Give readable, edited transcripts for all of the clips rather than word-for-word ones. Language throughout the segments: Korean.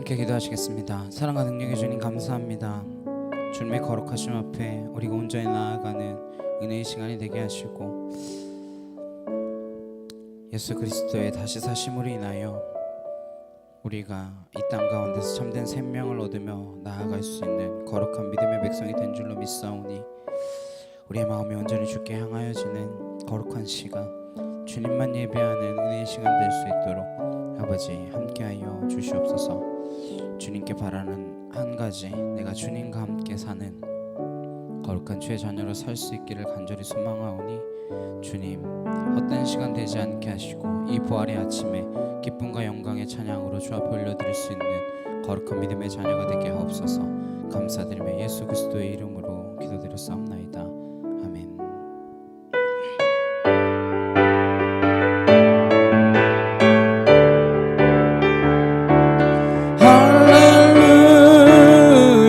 함께 기도하시겠습니다. 사랑과 능력의 주님 감사합니다. 주님의 거룩하심 앞에 우리가 온전히 나아가는 은혜의 시간이 되게 하시고 예수 그리스도의 다시 사심으로 인하여 우리가 이 땅 가운데서 참된 생명을 얻으며 나아갈 수 있는 거룩한 믿음의 백성이 된 줄로 믿사오니 우리의 마음이 온전히 주께 향하여지는 거룩한 시간, 주님만 예배하는 은혜의 시간 될 수 있도록 아버지 함께하여 주시옵소서. 주님께 바라는 한 가지, 내가 주님과 함께 사는 거룩한 주의 자녀로 설 수 있기를 간절히 소망하오니 주님 헛된 시간 되지 않게 하시고 이 부활의 아침에 기쁨과 영광의 찬양으로 주 앞에 올려드릴 수 있는 거룩한 믿음의 자녀가 되게 하옵소서. 감사드리며 예수 그리스도의 이름으로 기도드렸사옵나이다. 아멘.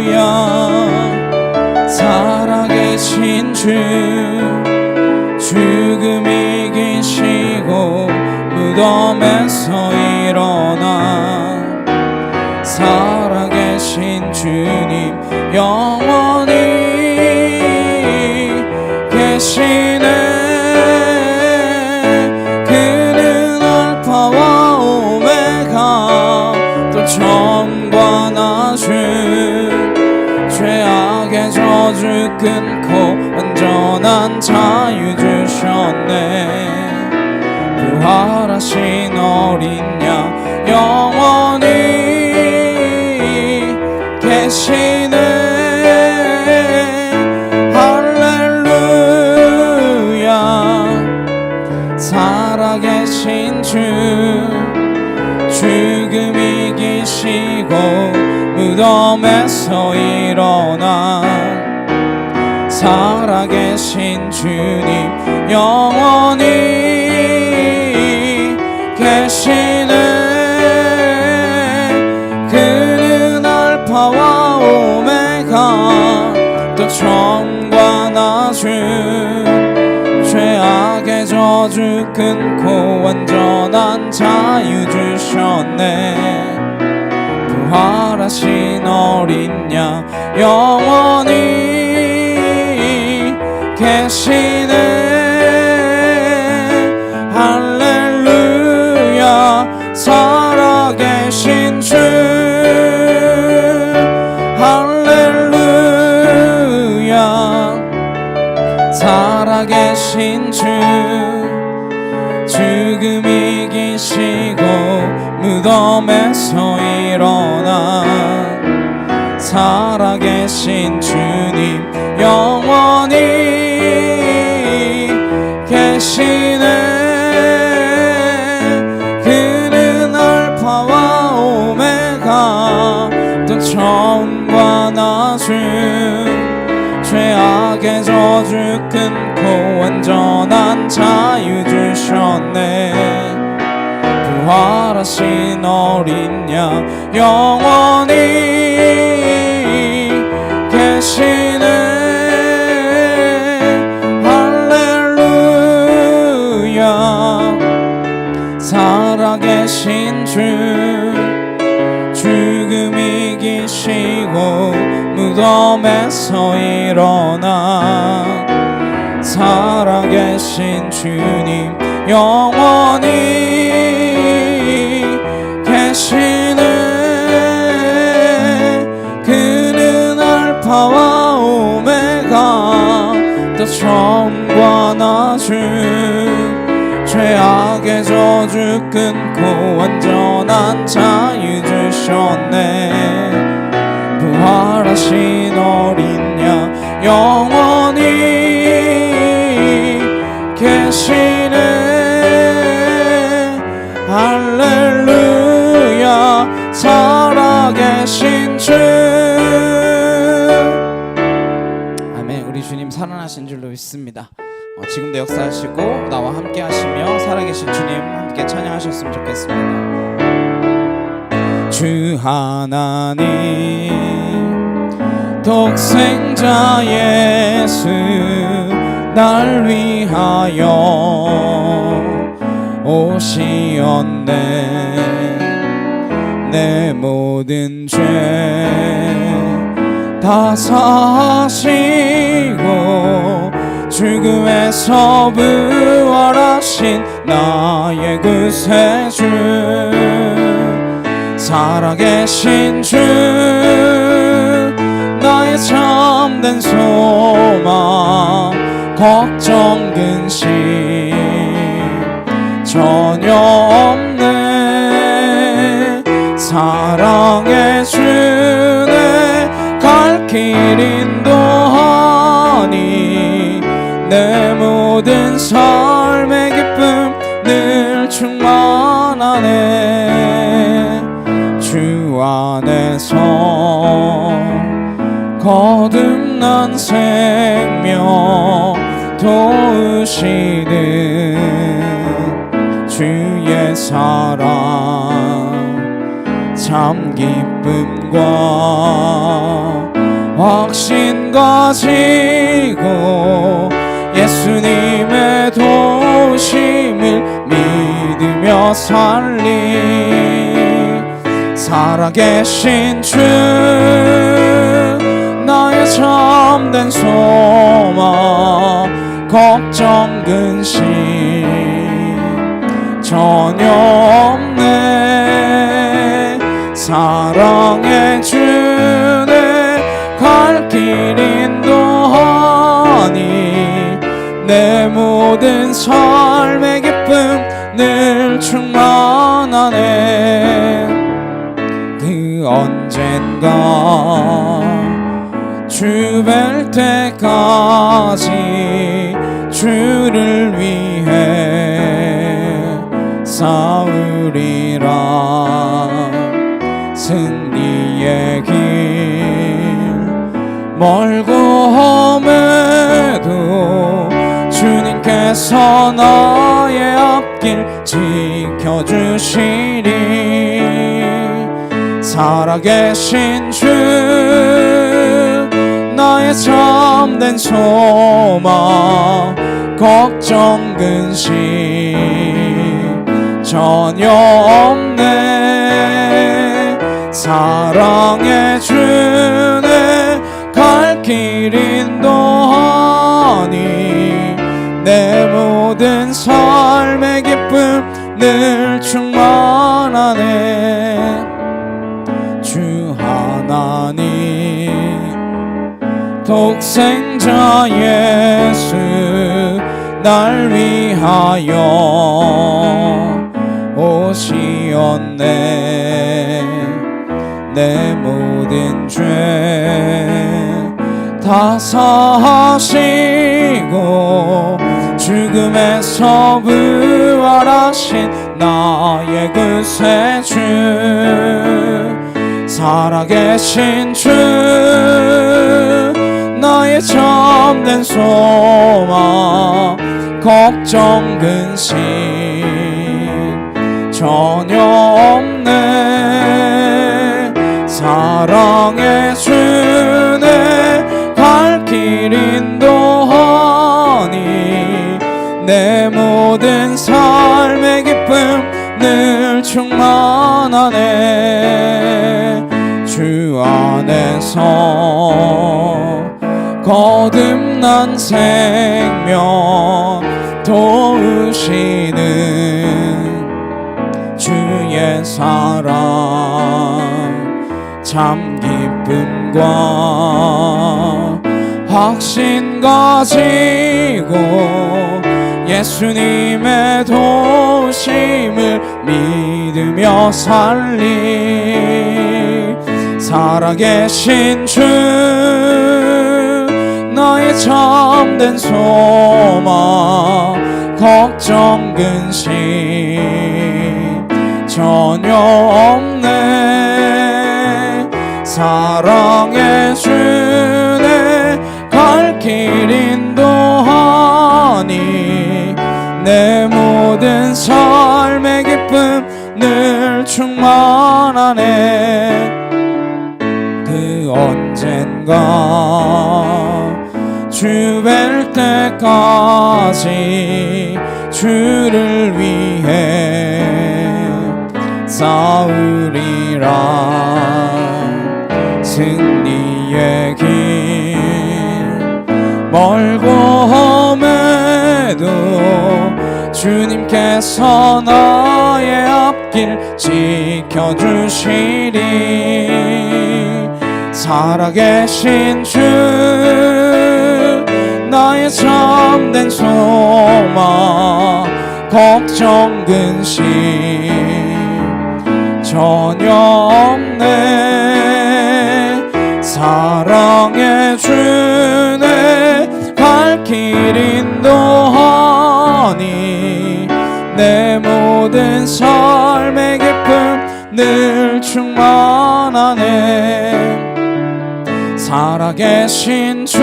할렐루야, 살아계신 주, 죽음 이기시고 무덤에서 일어나 살아계신 주님 영원히 계시네. 그는 알파와 오메가, 또 처음과 나중, 죄악의 저주 끊고 온전한 자유 주셨네. 부활하신 어린 양 영원히 계시네. 할렐루야, 살아계신 주, 죽음 이기시고 무덤에서 일어나 살아계신 주님 영원히 계시네. 그는 알파와 오메가, 또 처음과 나중, 죄악의 저주 끊고 완전한 자유 주셨네. 부활하신 어린 양 영원히 계시네. 할렐루야, 살아계신 주, 할렐루야, 살아계신 주, 죽음 이기시고 무덤에서 일어나 살아계신 주님 영원히 계시네. 그는 알파와 오메가, 또 처음과 나중, 죄악의 저주 끊고 완전한 자유 주셨네. 부활하신 어린 양 영원히 계시네. 할렐루야, 살아계신 주, 죽음 이기시고 무덤에서 일어나 살아계신 주님 영원히 계시네. 그는 알파와 오메가, 또 처음과 나중, 죄악의 저주 끊고 완전한 자유 주셨네. 부활하신 어린 양 영원히 계시네. 할렐루야, 살아계신 주. 아멘. 우리 주님 살아나신 줄로 믿습니다. 지금도 역사하시고 나와 함께 하시며 살아계신 주님 함께 찬양하셨으면 좋겠습니다. 주 하나님 독생자 예수 날 위하여 오시었네. 내 모든 죄 다 사하시고 죽음에서 부활하신 나의 구세주 살아계신 주 나의 참된 소망 걱정 근심 전혀 없네 사랑의 주내 갈 길 인도하니 내 모든 삶의 기쁨 늘 충만하네 주 안에서 거듭난 생명 도우시는 주의 사랑 참 기쁨과 확신 가지고 예수님의 도우심을 믿으며 살리 살아계신 주 나의 참된 소망 걱정 근심 전혀 없네 사랑의 주내 갈 길 인도하니 내 모든 삶의 기쁨 늘 충만하네 그 언젠가 주 뵐 때까지 주를 위해 싸우리라 승리의 길 멀고 험해도 주님께서 나의 앞길 지켜주시리 살아계신 주 나의 참된 소망 걱정 근심 전혀 없네 사랑의 주내 갈 길 인도하니 내 모든 삶의 기쁨 늘 충만하네 주 하나님 독생자 예수 날 위하여 오시었네 내 모든 죄 다 사하시고 죽음에서 부활하신 나의 구세주 살아계신 주 나의 참된 소망 걱정 근심 전혀 없네 사랑의 주내 갈 길 인도하니 내 모든 삶의 기쁨 늘 충만하네 주 안에서 거듭난 생명 도우시는 주의 사랑 참 기쁨과 확신 가지고 예수님의 도우심을 믿으며 살리 살아계신 주 나의 참된 소망 걱정 근심 전혀 없네 사랑의 주내 갈 길 인도하니 내 모든 삶의 기쁨 늘 충만하네 그 언젠가 주 뵐 때까지 주를 위해 싸우리라. 승리의 길 멀고 험해도 주님께서 나의 앞길 지켜주시리. 살아계신 주 나의 참된 소망, 걱정 근심 전혀 없네. 사랑해 주네 갈 길 인도하니 내 모든 삶의 기쁨 늘 충만하네. 살아계신 주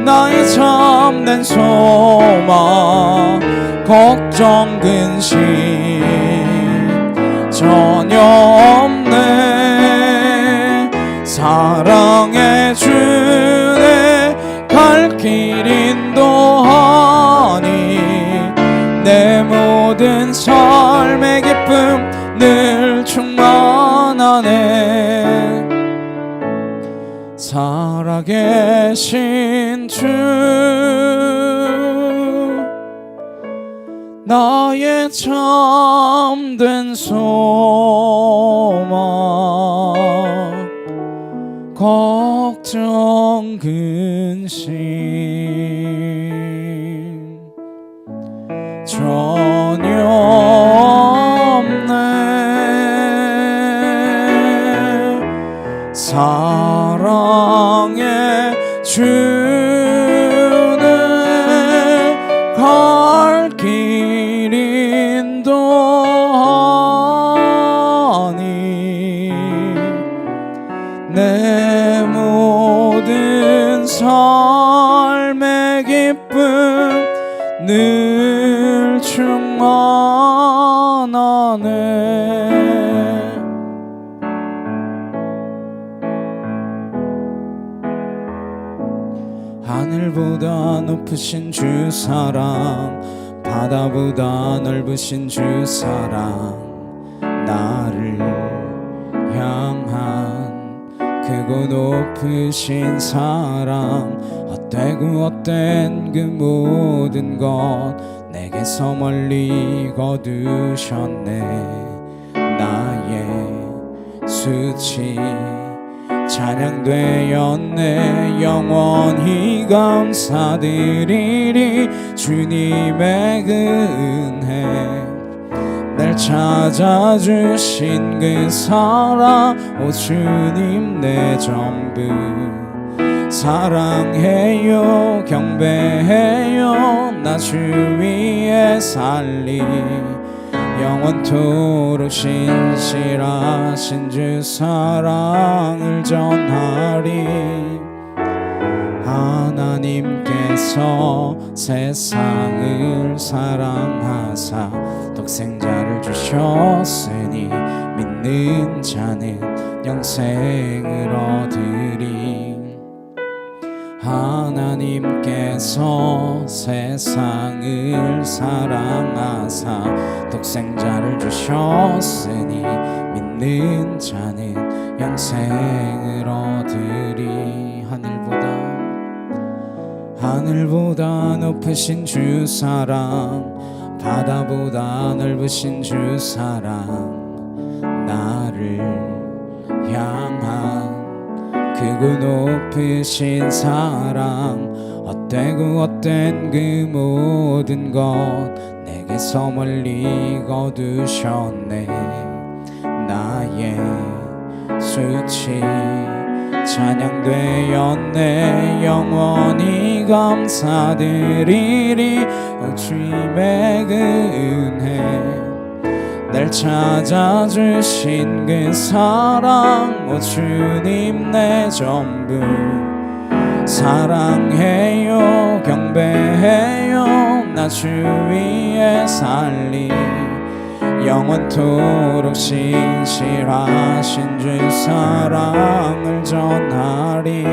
나의 참된 소망, 걱정 근심 전혀 없네. 사랑해 주네 갈 길 인도하니 내 모든 삶의 기쁨 늘 충만하네. 살아계신 주 나의 참된 소망, 걱정 근심 전혀 없네. 사랑해 주네 갈 길 인도하니 내 모든 삶의 기쁨 늘 충만하네. 하늘보다 높으신 주 사랑, 바다보다 넓으신 주 사랑, 나를 향한 크고 높으신 사랑, 헛되고 헛된 그 모든 것 내게서 멀리 거두셨네. 나의 수치 찬양되었네. 영원히 감사드리리. 주님의 그 은혜 날 찾아주신 그 사랑, 오 주님 내 전부 사랑해요 경배해요. 나 주 위에 살리 영원토록 신실하신 주 사랑을 전하리. 하나님께서 세상을 사랑하사 독생자를 주셨으니 믿는 자는 영생을 얻으리. 하나님께서 세상을 사랑하사 독생자를 주셨으니 믿는 자는 영생을 얻으리. 하늘보다 높으신 주 사랑, 바다보다 넓으신 주 사랑, 나를 향한 크고 높으신 사랑, 헛되고 헛된 그 모든 것 내게서 멀리 거두셨네. 나의 수치 찬양되었네. 영원히 감사드리리. 오 주님의 그 은혜 날 찾아주신 그 사랑, 오 주님 내 전부 사랑해요 경배해요. 나 주 위에 살리 영원토록 신실하신 주 사랑을 전하리.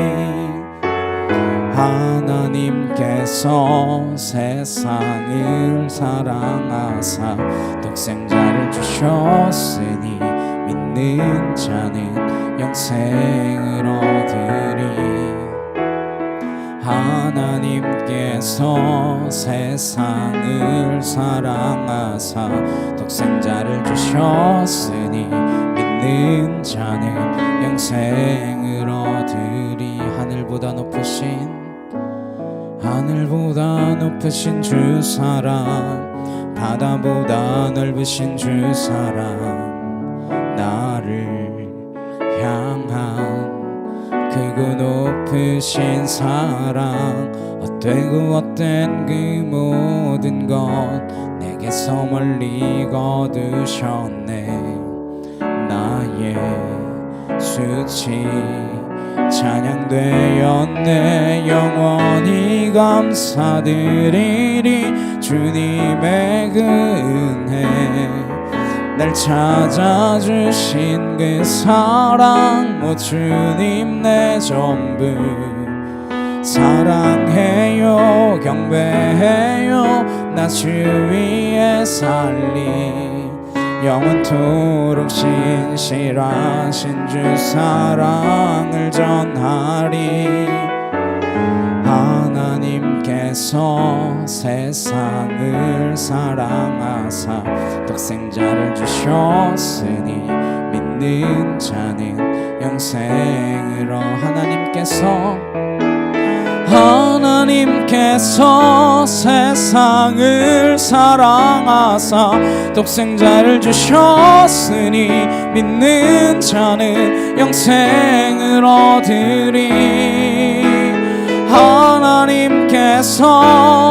하나님께 하나님께서 세상을 사랑하사 독생자를 주셨으니 믿는 자는 영생을 얻으리. 하나님께서 세상을 사랑하사 독생자를 주셨으니 믿는 자는 영생을 얻으리. 하늘보다 높으신 주 사랑, 바다보다 넓으신 주 사랑, 나를 향한 크고 높으신 사랑, 헛되고 헛된 그 모든 것 내게서 멀리 거두셨네. 나의 수치 찬양되었네. 영원히 감사드리리. 주님의 그 은혜, 날 찾아주신 그 사랑, 오 주님 내 전부 사랑해요, 경배해요. 나 주 위에 살리 영원토록 신실하신 주 사랑을 전하리. 하나님께서 세상을 사랑하사 독생자를 주셨으니 믿는 자는 영생으로. 하나님께서 세상을 사랑하사 독생자를 주셨으니 믿는 자는 영생을 얻으리. 하나님께서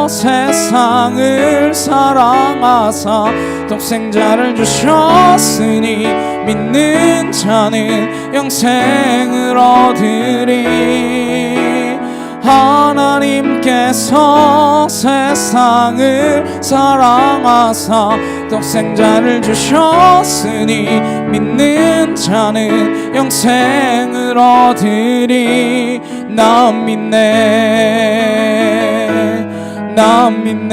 세상을 사랑하사 독생자를 주셨으니 믿는 자는 영생을 얻으리. 하나님께서 세상을 사랑하사 독생자를 주셨으니 믿는 자는 영생을 얻으리. 나 믿네, 나 믿네,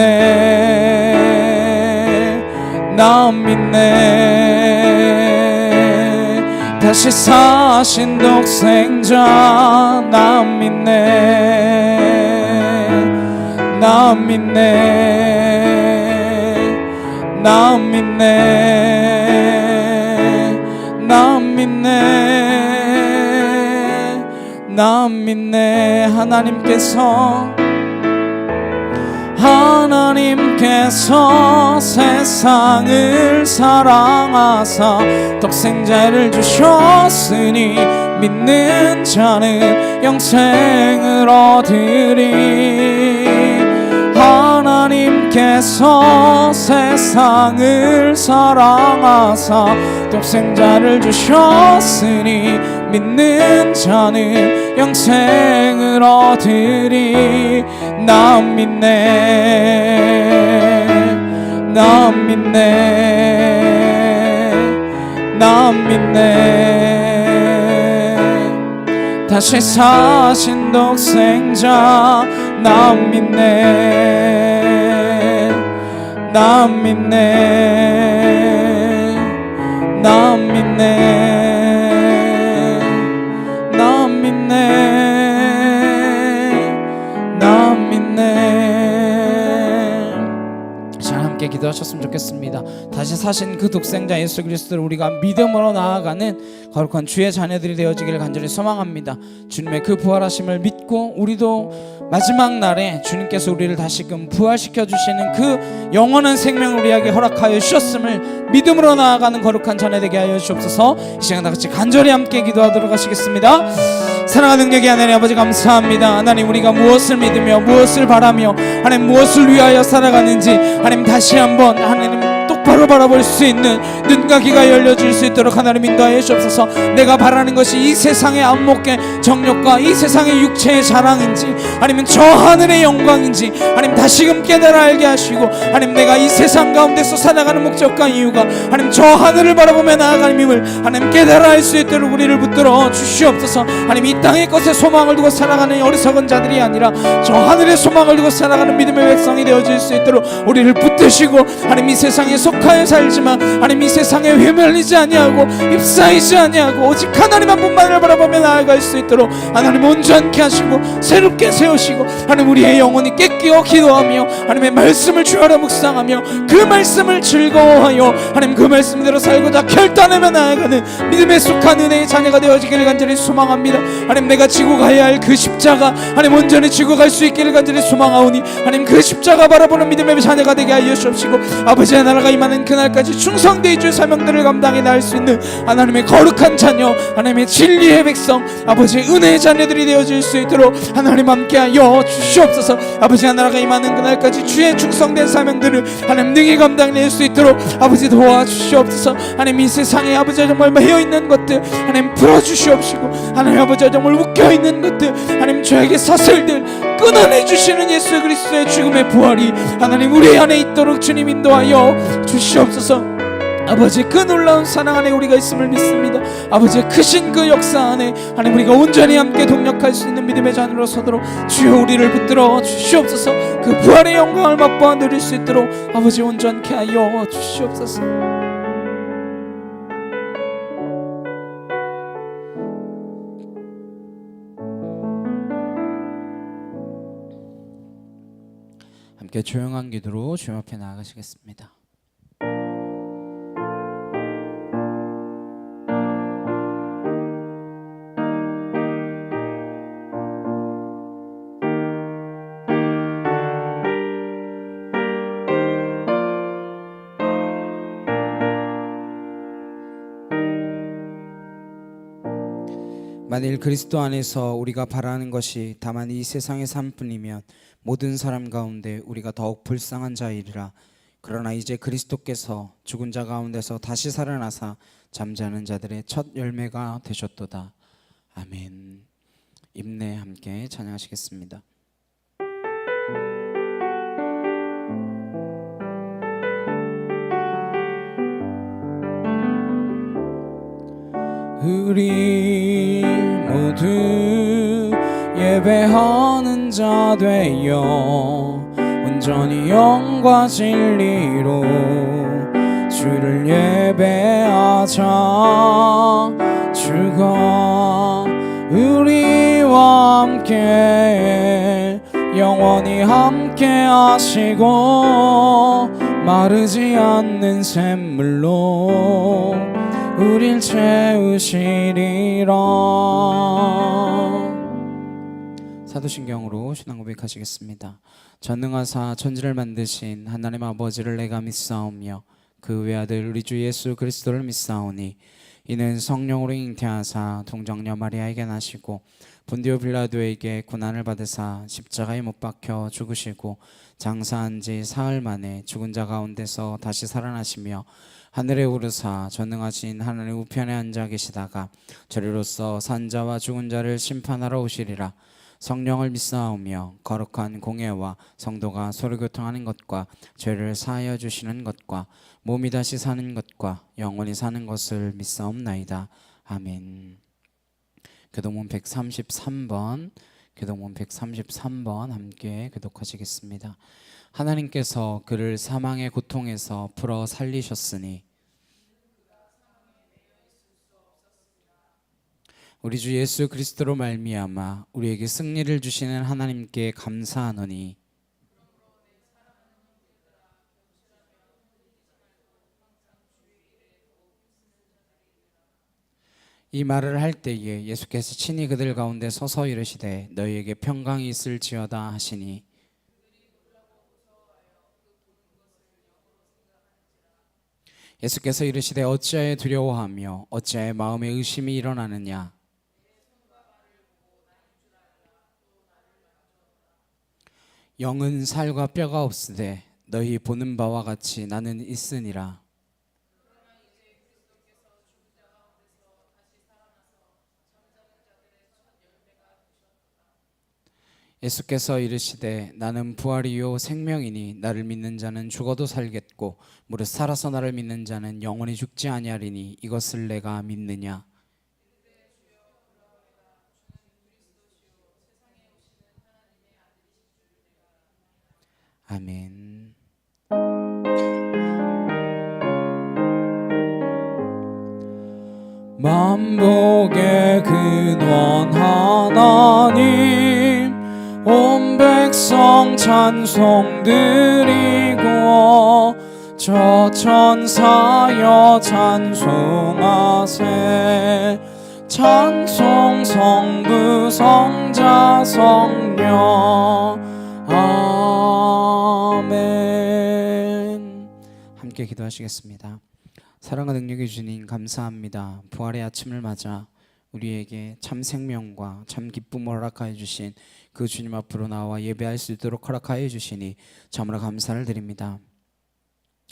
나 믿네. 다시 사신 독생자 나 믿네, 나 믿네, 나 믿네, 나 믿네, 나 믿네. 하나님께서 세상을 사랑하사 독생자를 주셨으니 믿는 자는 영생을 얻으리. 하나님께서 세상을 사랑하사 독생자를 주셨으니 믿는 자는 영생을 얻으리. 나 믿네, 나 믿네, 나 믿네. 다시 사신 독생자 나 믿네, 나 믿네, 나 믿네, 나 믿네, 나 믿네. 자, 함께 기도하셨으면 좋겠습니다. 다시 사신 그 독생자 예수 그리스도를 우리가 믿음으로 나아가는 거룩한 주의 자녀들이 되어지기를 간절히 소망합니다. 주님의 그 부활하심을 믿고 우리도 마지막 날에 주님께서 우리를 다시금 부활시켜 주시는 그 영원한 생명을 우리에게 허락하여 주셨음을 믿음으로 나아가는 거룩한 자녀 되게 하여 주옵소서. 이 시간 다 같이 간절히 함께 기도하도록 하시겠습니다. 사랑하는 능력의 하나님 아버지 감사합니다. 하나님, 우리가 무엇을 믿으며 무엇을 바라며 하나님 무엇을 위하여 살아가는지 하나님 다시 한번 하나님 똑바로 바라볼 수 있는 눈과 귀가 열려질 수 있도록 하나님 인도하여 주옵소서. 내가 바라는 것이 이 세상의 안목의 정욕과 이 세상의 육체의 자랑인지 아니면 저 하늘의 영광인지 하나님 다시금 깨달아 알게 하시고 하나님 내가 이 세상 가운데서 살아가는 목적과 이유가 하나님 저 하늘을 바라보며 나아가는 힘을 하나님 깨달아 알 수 있도록 우리를 붙들어 주시옵소서. 하나님 이 땅의 것에 소망을 두고 살아가는 어리석은 자들이 아니라 저 하늘의 소망을 두고 살아가는 믿음의 백성이 되어질 수 있도록 우리를 붙드시고 하나님 이 세상에 속하여 살지만 하나님 이 세상에 회멸리지 아니하고 휩싸이지 아니하고 오직 하나님 한 분만을 바라보며 나아갈 수 있도록 하나님 온전케 하시고 새롭게 세우시고 하나님 우리의 영혼이 깨끼어 기도하며 하나님의 말씀을 주하라 묵상하며 그 말씀을 즐거워하여 하나님 그 말씀대로 살고자 결단하며 나아가는 믿음에 속한 은혜의 자녀가 되어지기를 간절히 소망합니다. 하나님 내가 지고 가야 할 그 십자가 하나님 온전히 지고 갈 수 있기를 간절히 소망하오니 하나님 그 십자가 바라보는 믿음의 자녀가 되게 하여 주옵시고 아버지의 나라가 임하는 그날까지 충성되어 줄 사명들을 감당해 나갈 수 있는 하나님의 거룩한 자녀 하나님의 진리의 백성 아버지의 은혜의 자녀들이 되어질 수 있도록 하나님 함께하여 주시옵소서. 아버지의 나라가 임하는 그날까지 주의 충성된 사명들을 하나님 능히 감당할 수 있도록 아버지 도와주시옵소서. 하나님 이 세상에 아버지 정말 매여있는 것들 하나님 풀어주시옵시고 하나님 아버지 정말 묶여있는 것들 하나님 저에게 사슬들 끊어내주시는 예수 그리스도의 죽음의 부활이 하나님 우리 안에 있도록 주님 인도하여 주시옵소서. 아버지 그 놀라운 사랑 안에 우리가 있음을 믿습니다. 아버지의 크신 그 역사 안에 하나님 우리가 온전히 함께 동력할 수 있는 믿음의 자녀로 서도록 주여 우리를 붙들어 주시옵소서. 그 부활의 영광을 맛보아 누릴 수 있도록 아버지 온전케 하여 주시옵소서. 함께 조용한 기도로 주님 앞에 나아가시겠습니다. 만일 그리스도 안에서 우리가 바라는 것이 다만 이 세상의 삶뿐이면 모든 사람 가운데 우리가 더욱 불쌍한 자이리라. 그러나 이제 그리스도께서 죽은 자 가운데서 다시 살아나사 잠자는 자들의 첫 열매가 되셨도다. 아멘. 입내 함께 찬양하시겠습니다. 우리 모두 예배하는 자 되어 온전히 영과 진리로 주를 예배하자. 주가 우리와 함께 영원히 함께 하시고 마르지 않는 샘물로 우릴 채우시리라. 사도신경으로 신앙 고백하시겠습니다. 전능하사 천지를 만드신 하나님 아버지를 내가 믿사오며 그 외아들 우리 주 예수 그리스도를 믿사오니 이는 성령으로 잉태하사 동정녀 마리아에게 나시고 본디오 빌라도에게 고난을 받으사 십자가에 못 박혀 죽으시고 장사한 지 사흘 만에 죽은 자 가운데서 다시 살아나시며 하늘에 오르사 전능하신 하나님 우편에 앉아 계시다가 저리로서 산자와 죽은 자를 심판하러 오시리라. 성령을 믿사오며 거룩한 공예와 성도가 서로 교통하는 것과 죄를 사하여 주시는 것과 몸이 다시 사는 것과 영원히 사는 것을 믿사옵나이다. 아멘. 교동문 133번 교동문 133번 함께 교독하시겠습니다. 하나님께서 그를 사망의 고통에서 풀어 살리셨으니 우리 주 예수 그리스도로 말미암아 우리에게 승리를 주시는 하나님께 감사하노니 이 말을 할 때에 예수께서 친히 그들 가운데 서서 이르시되 너희에게 평강이 있을지어다 하시니 예수께서 이르시되 어찌하여 두려워하며 어찌하여 마음에 의심이 일어나느냐. 영은 살과 뼈가 없으되 너희 보는 바와 같이 나는 있으니라. 예수께서 이르시되 나는 부활이요 생명이니 나를 믿는 자는 죽어도 살겠고 무릇 살아서 나를 믿는 자는 영원히 죽지 아니하리니 이것을 내가 믿느냐. 아멘. 만복의 근원 하나님 온 백성 찬송 드리고 저 천사여 찬송하세. 찬송 성부 성자 성령 아멘. 함께 기도하시겠습니다. 사랑과 능력의 주님 감사합니다. 부활의 아침을 맞아 우리에게 참 생명과 참 기쁨을 허락하여 주신 그 주님 앞으로 나와 예배할 수 있도록 허락하여 주시니 참으로 감사를 드립니다.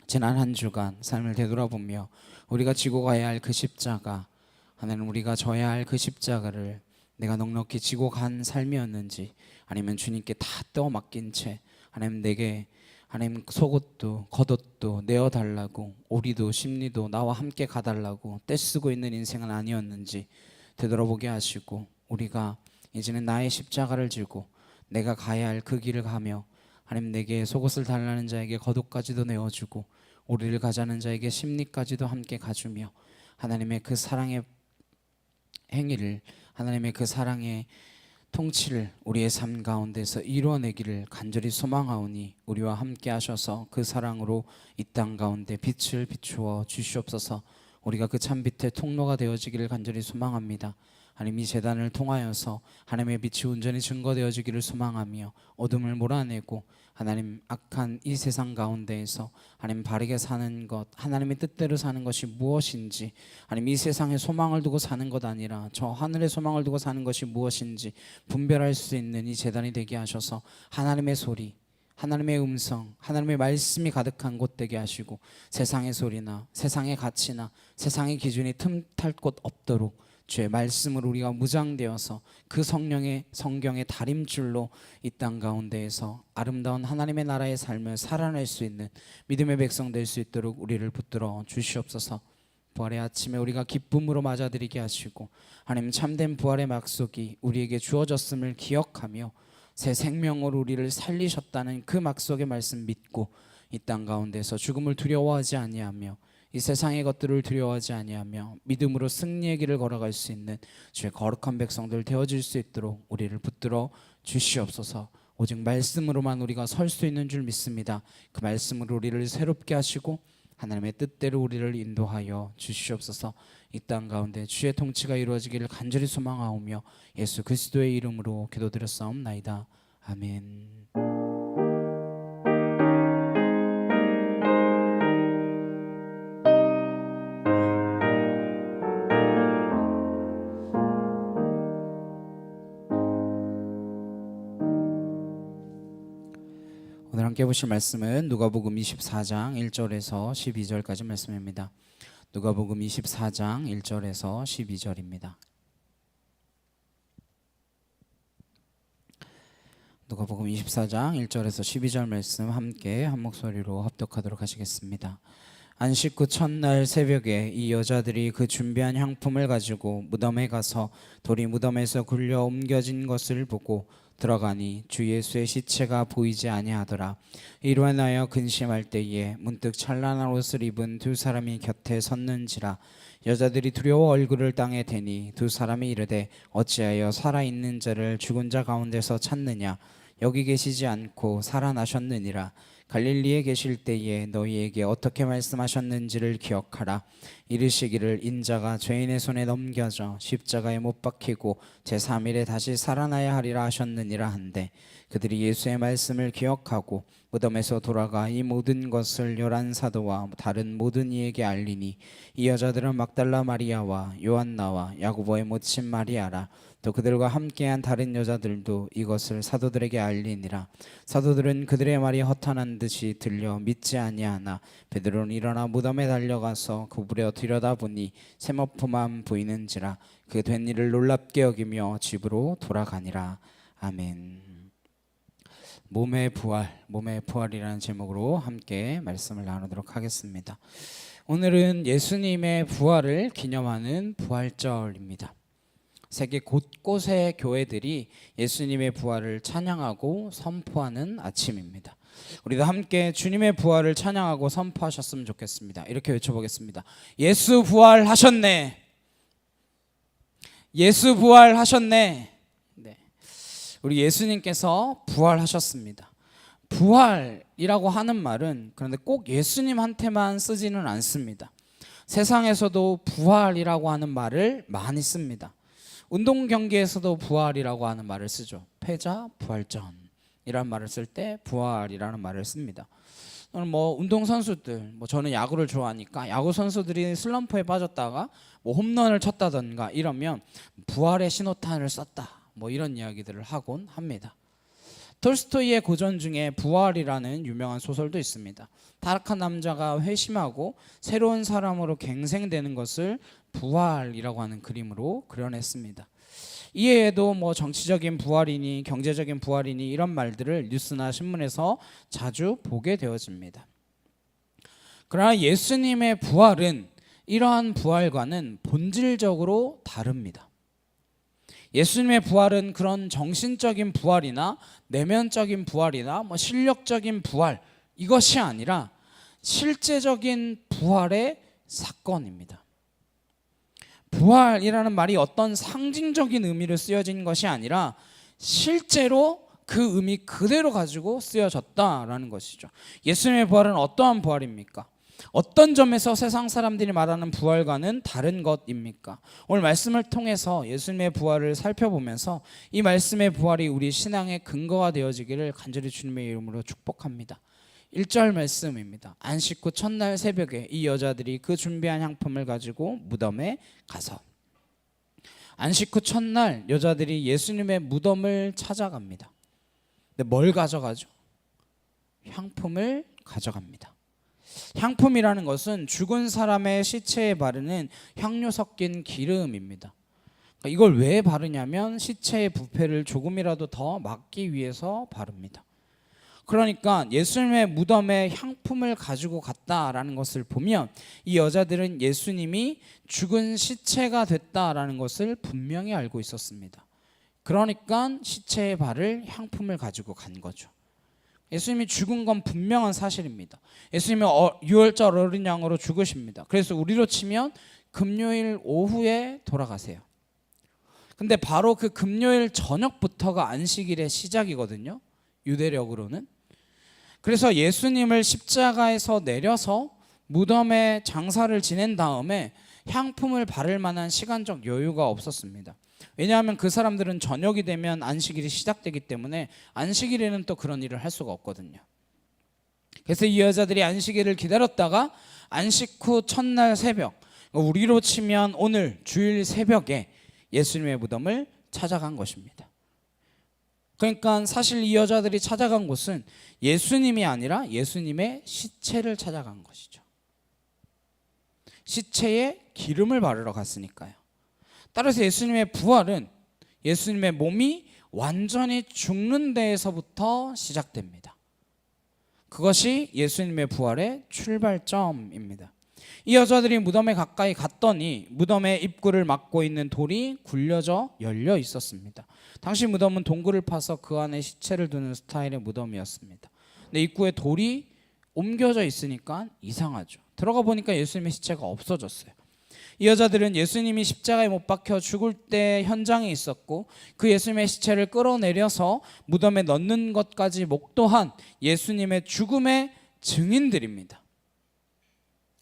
지난 한 주간 삶을 되돌아보며 우리가 지고 가야 할 그 십자가, 하나님 우리가 져야 할 그 십자가를 내가 넉넉히 지고 간 삶이었는지, 아니면 주님께 다 떠 맡긴 채 하나님 내게 하나님 속옷도 겉옷도 내어달라고, 오리도 심리도 나와 함께 가달라고 떼쓰고 있는 인생은 아니었는지 되돌아보게 하시고, 우리가 이제는 나의 십자가를 지고 내가 가야 할 그 길을 가며 하나님 내게 속옷을 달라는 자에게 겉옷까지도 내어주고 오리를 가자는 자에게 심리까지도 함께 가주며 하나님의 그 사랑의 행위를, 하나님의 그 사랑의 통치를 우리의 삶 가운데서 이루어내기를 간절히 소망하오니 우리와 함께 하셔서 그 사랑으로 이 땅 가운데 빛을 비추어 주시옵소서. 우리가 그 참빛의 통로가 되어지기를 간절히 소망합니다. 하나님 이 제단을 통하여서 하나님의 빛이 온전히 증거되어지기를 소망하며 어둠을 몰아내고 하나님 악한 이 세상 가운데에서 하나님 바르게 사는 것, 하나님의 뜻대로 사는 것이 무엇인지, 하나님 이 세상에 소망을 두고 사는 것 아니라 저 하늘에 소망을 두고 사는 것이 무엇인지 분별할 수 있는 이 제단이 되게 하셔서 하나님의 소리, 하나님의 음성, 하나님의 말씀이 가득한 곳 되게 하시고 세상의 소리나 세상의 가치나 세상의 기준이 틈탈 곳 없도록 주의 말씀으로 우리가 무장되어서 그 성령의 성경의 다림줄로 이 땅 가운데에서 아름다운 하나님의 나라의 삶을 살아낼 수 있는 믿음의 백성 될 수 있도록 우리를 붙들어 주시옵소서. 부활의 아침에 우리가 기쁨으로 맞아들이게 하시고 하나님 참된 부활의 막속이 우리에게 주어졌음을 기억하며 새 생명으로 우리를 살리셨다는 그 막속의 말씀 믿고 이 땅 가운데서 죽음을 두려워하지 아니하며 이 세상의 것들을 두려워하지 아니하며 믿음으로 승리의 길을 걸어갈 수 있는 주의 거룩한 백성들 되어질 수 있도록 우리를 붙들어 주시옵소서. 오직 말씀으로만 우리가 설 수 있는 줄 믿습니다. 그 말씀으로 우리를 새롭게 하시고 하나님의 뜻대로 우리를 인도하여 주시옵소서. 이 땅 가운데 주의 통치가 이루어지기를 간절히 소망하오며 예수 그리스도의 이름으로 기도드렸사옵나이다. 아멘. 오늘 함께 보실 말씀은 누가복음 24장 1절에서 12절까지 말씀입니다. 누가복음 24장 1절에서 12절입니다. 누가복음 24장 1절에서 12절 말씀 함께 한 목소리로 합독하도록 하시겠습니다. 안식 후 첫날 새벽에 이 여자들이 그 준비한 향품을 가지고 무덤에 가서 돌이 무덤에서 굴려 옮겨진 것을 보고 들어가니 주 예수의 시체가 보이지 아니하더라. 이로 인하여 근심할 때에 문득 찬란한 옷을 입은 두 사람이 곁에 섰는지라. 여자들이 두려워 얼굴을 땅에 대니 두 사람이 이르되 어찌하여 살아있는 자를 죽은 자 가운데서 찾느냐. 여기 계시지 않고 살아나셨느니라. 갈릴리에 계실 때에 너희에게 어떻게 말씀하셨는지를 기억하라. 이르시기를 인자가 죄인의 손에 넘겨져 십자가에 못 박히고 제3일에 다시 살아나야 하리라 하셨느니라 한데, 그들이 예수의 말씀을 기억하고 무덤에서 돌아가 이 모든 것을 11사도와 다른 모든 이에게 알리니, 이 여자들은 막달라 마리아와 요한나와 야고보의 모친 마리아라 또 그들과 함께한 다른 여자들도 이것을 사도들에게 알리니라. 사도들은 그들의 말이 허탄한 듯이 들려 믿지 아니하나 베드로는 일어나 무덤에 달려가서 구부려 들여다보니 세모포만 보이는지라. 그 된 일을 놀랍게 여기며 집으로 돌아가니라. 아멘. 몸의 부활이라는 제목으로 함께 말씀을 나누도록 하겠습니다. 오늘은 예수님의 부활을 기념하는 부활절입니다. 세계 곳곳의 교회들이 예수님의 부활을 찬양하고 선포하는 아침입니다. 우리도 함께 주님의 부활을 찬양하고 선포하셨으면 좋겠습니다. 이렇게 외쳐보겠습니다. 예수 부활하셨네. 예수 부활하셨네. 네. 우리 예수님께서 부활하셨습니다. 부활이라고 하는 말은 그런데 꼭 예수님한테만 쓰지는 않습니다. 세상에서도 부활이라고 하는 말을 많이 씁니다. 운동 경기에서도 부활이라고 하는 말을 쓰죠. 패자 부활전이라는 말을 쓸 때 부활이라는 말을 씁니다. 운동 선수들, 저는 야구를 좋아하니까 야구 선수들이 슬럼프에 빠졌다가 홈런을 쳤다던가 이러면 부활의 신호탄을 썼다. 이런 이야기들을 하곤 합니다. 톨스토이의 고전 중에 부활이라는 유명한 소설도 있습니다. 타락한 남자가 회심하고 새로운 사람으로 갱생되는 것을 부활이라고 하는 그림으로 그려냈습니다. 이외에도 정치적인 부활이니 경제적인 부활이니 이런 말들을 뉴스나 신문에서 자주 보게 되어집니다. 그러나 예수님의 부활은 이러한 부활과는 본질적으로 다릅니다. 예수님의 부활은 그런 정신적인 부활이나 내면적인 부활이나 실력적인 부활 이것이 아니라 실제적인 부활의 사건입니다. 부활이라는 말이 어떤 상징적인 의미로 쓰여진 것이 아니라 실제로 그 의미 그대로 가지고 쓰여졌다라는 것이죠. 예수님의 부활은 어떠한 부활입니까? 어떤 점에서 세상 사람들이 말하는 부활과는 다른 것입니까? 오늘 말씀을 통해서 예수님의 부활을 살펴보면서 이 말씀의 부활이 우리 신앙의 근거가 되어지기를 간절히 주님의 이름으로 축복합니다. 1절 말씀입니다. 안식 후 첫날 새벽에 이 여자들이 그 준비한 향품을 가지고 무덤에 가서. 안식 후 첫날 여자들이 예수님의 무덤을 찾아갑니다. 근데 뭘 가져가죠? 향품을 가져갑니다. 향품이라는 것은 죽은 사람의 시체에 바르는 향료 섞인 기름입니다. 그러니까 이걸 왜 바르냐면 시체의 부패를 조금이라도 더 막기 위해서 바릅니다. 그러니까 예수님의 무덤에 향품을 가지고 갔다라는 것을 보면 이 여자들은 예수님이 죽은 시체가 됐다라는 것을 분명히 알고 있었습니다. 그러니까 시체에 바를 향품을 가지고 간 거죠. 예수님이 죽은 건 분명한 사실입니다. 예수님이 유월절 어린 양으로 죽으십니다. 그래서 우리로 치면 금요일 오후에 돌아가세요. 근데 바로 그 금요일 저녁부터가 안식일의 시작이거든요. 유대력으로는. 그래서 예수님을 십자가에서 내려서 무덤에 장사를 지낸 다음에 향품을 바를 만한 시간적 여유가 없었습니다. 왜냐하면 그 사람들은 저녁이 되면 안식일이 시작되기 때문에 안식일에는 또 그런 일을 할 수가 없거든요. 그래서 이 여자들이 안식일을 기다렸다가 안식 후 첫날 새벽, 우리로 치면 오늘 주일 새벽에 예수님의 무덤을 찾아간 것입니다. 그러니까 사실 이 여자들이 찾아간 곳은 예수님이 아니라 예수님의 시체를 찾아간 것이죠. 시체에 기름을 바르러 갔으니까요. 따라서 예수님의 부활은 예수님의 몸이 완전히 죽는 데에서부터 시작됩니다. 그것이 예수님의 부활의 출발점입니다. 이 여자들이 무덤에 가까이 갔더니 무덤의 입구를 막고 있는 돌이 굴려져 열려 있었습니다. 당시 무덤은 동굴을 파서 그 안에 시체를 두는 스타일의 무덤이었습니다. 근데 입구에 돌이 옮겨져 있으니까 이상하죠. 들어가 보니까 예수님의 시체가 없어졌어요. 이 여자들은 예수님이 십자가에 못 박혀 죽을 때 현장에 있었고 그 예수님의 시체를 끌어내려서 무덤에 넣는 것까지 목도한 예수님의 죽음의 증인들입니다.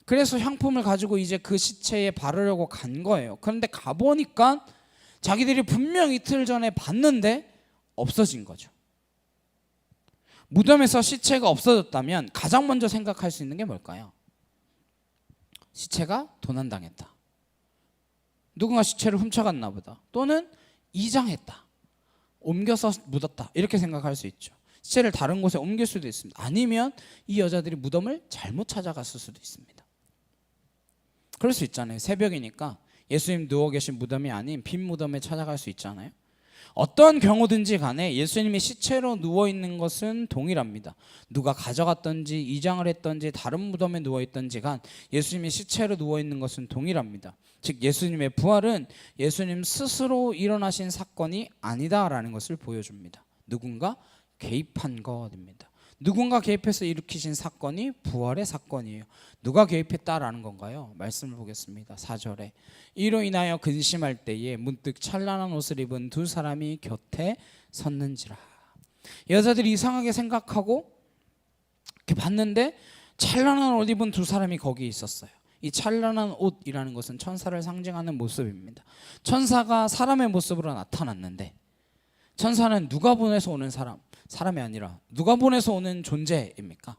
그래서 향품을 가지고 이제 그 시체에 바르려고 간 거예요. 그런데 가보니까 자기들이 분명 이틀 전에 봤는데 없어진 거죠. 무덤에서 시체가 없어졌다면 가장 먼저 생각할 수 있는 게 뭘까요? 시체가 도난당했다. 누군가 시체를 훔쳐갔나 보다. 또는 이장했다, 옮겨서 묻었다, 이렇게 생각할 수 있죠. 시체를 다른 곳에 옮길 수도 있습니다. 아니면 이 여자들이 무덤을 잘못 찾아갔을 수도 있습니다. 그럴 수 있잖아요. 새벽이니까 예수님 누워 계신 무덤이 아닌 빈 무덤에 찾아갈 수 있잖아요. 어떤 경우든지 간에 예수님이 시체로 누워있는 것은 동일합니다. 누가 가져갔던지 이장을 했던지 다른 무덤에 누워있던지 간 예수님이 시체로 누워있는 것은 동일합니다. 즉 예수님의 부활은 예수님 스스로 일어나신 사건이 아니다라는 것을 보여줍니다. 누군가 개입한 것입니다. 누군가 개입해서 일으키신 사건이 부활의 사건이에요. 누가 개입했다라는 건가요? 말씀을 보겠습니다. 4절에 이로 인하여 근심할 때에 문득 찬란한 옷을 입은 두 사람이 곁에 섰는지라. 여자들이 이상하게 생각하고 이렇게 봤는데 찬란한 옷 입은 두 사람이 거기 있었어요. 이 찬란한 옷이라는 것은 천사를 상징하는 모습입니다. 천사가 사람의 모습으로 나타났는데 천사는 누가 보내서 오는 사람이 아니라 누가 보내서 오는 존재입니까?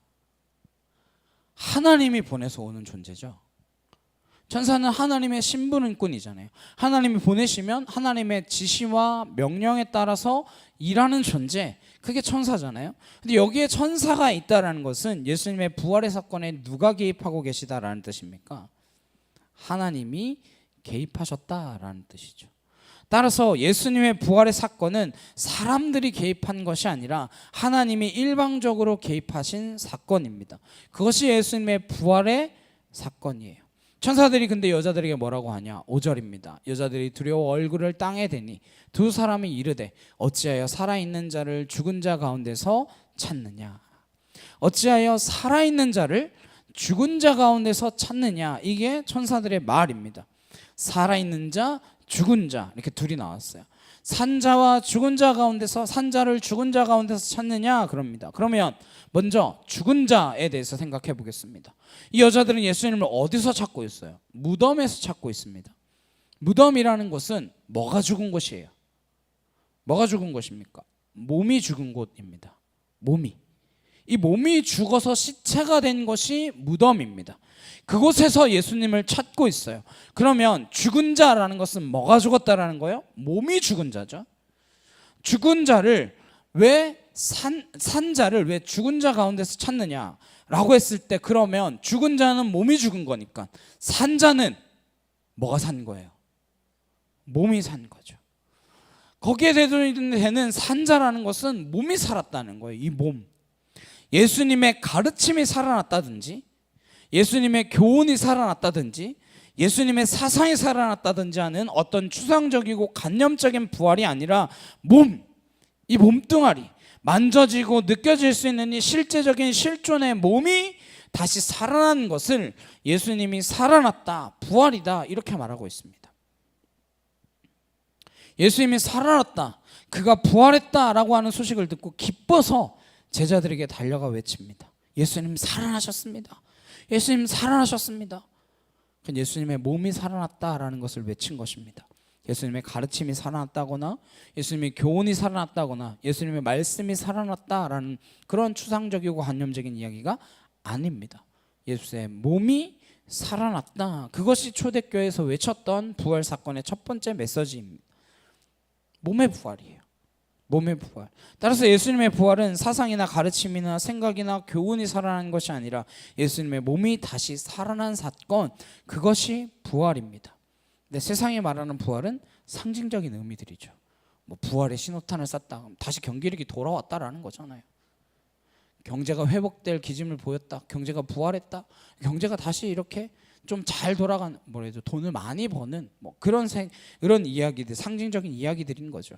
하나님이 보내서 오는 존재죠. 천사는 하나님의 신분은꾼이잖아요. 하나님이 보내시면 하나님의 지시와 명령에 따라서 일하는 존재, 그게 천사잖아요. 근데 여기에 천사가 있다라는 것은 예수님의 부활의 사건에 누가 개입하고 계시다라는 뜻입니까? 하나님이 개입하셨다라는 뜻이죠. 따라서 예수님의 부활의 사건은 사람들이 개입한 것이 아니라 하나님이 일방적으로 개입하신 사건입니다. 그것이 예수님의 부활의 사건이에요. 천사들이 근데 여자들에게 뭐라고 하냐? 5절입니다. 여자들이 두려워 얼굴을 땅에 대니 두 사람이 이르되 어찌하여 살아있는 자를 죽은 자 가운데서 찾느냐? 어찌하여 살아있는 자를 죽은 자 가운데서 찾느냐? 이게 천사들의 말입니다. 살아있는 자, 죽은 자, 이렇게 둘이 나왔어요. 산자와 죽은 자 가운데서, 산자를 죽은 자 가운데서 찾느냐 그럽니다. 그러면 먼저 죽은 자에 대해서 생각해 보겠습니다. 이 여자들은 예수님을 어디서 찾고 있어요? 무덤에서 찾고 있습니다. 무덤이라는 곳은 뭐가 죽은 곳이에요? 뭐가 죽은 곳입니까? 몸이 죽은 곳입니다. 이 몸이 죽어서 시체가 된 것이 무덤입니다. 그곳에서 예수님을 찾고 있어요. 그러면 죽은 자라는 것은 뭐가 죽었다라는 거예요? 몸이 죽은 자죠. 죽은 자를 왜 산자를 왜 죽은 자 가운데서 찾느냐라고 했을 때, 그러면 죽은 자는 몸이 죽은 거니까 산자는 뭐가 산 거예요? 몸이 산 거죠. 거기에 되는 산자라는 것은 몸이 살았다는 거예요. 이 몸. 예수님의 가르침이 살아났다든지 예수님의 교훈이 살아났다든지 예수님의 사상이 살아났다든지 하는 어떤 추상적이고 관념적인 부활이 아니라 이 몸뚱아리, 만져지고 느껴질 수 있는 이 실제적인 실존의 몸이 다시 살아난 것을 예수님이 살아났다, 부활이다, 이렇게 말하고 있습니다. 예수님이 살아났다, 그가 부활했다라고 하는 소식을 듣고 기뻐서 제자들에게 달려가 외칩니다. 예수님 살아나셨습니다. 예수님 살아나셨습니다. 예수님의 몸이 살아났다라는 것을 외친 것입니다. 예수님의 가르침이 살아났다거나 예수님의 교훈이 살아났다거나 예수님의 말씀이 살아났다라는 그런 추상적이고 관념적인 이야기가 아닙니다. 예수의 몸이 살아났다, 그것이 초대교회에서 외쳤던 부활 사건의 첫 번째 메시지입니다. 몸의 부활이에요. 몸의 부활. 따라서 예수님의 부활은 사상이나 가르침이나 생각이나 교훈이 살아난 것이 아니라 예수님의 몸이 다시 살아난 사건, 그것이 부활입니다. 근데 세상이 말하는 부활은 상징적인 의미들이죠. 뭐 부활의 신호탄을 쐈다, 그럼 다시 경기력이 돌아왔다라는 거잖아요. 경제가 회복될 기짐을 보였다, 경제가 부활했다, 경제가 다시 이렇게 좀 잘 돌아가는, 뭐래도 돈을 많이 버는 뭐 그런 이야기들, 상징적인 이야기들인 거죠.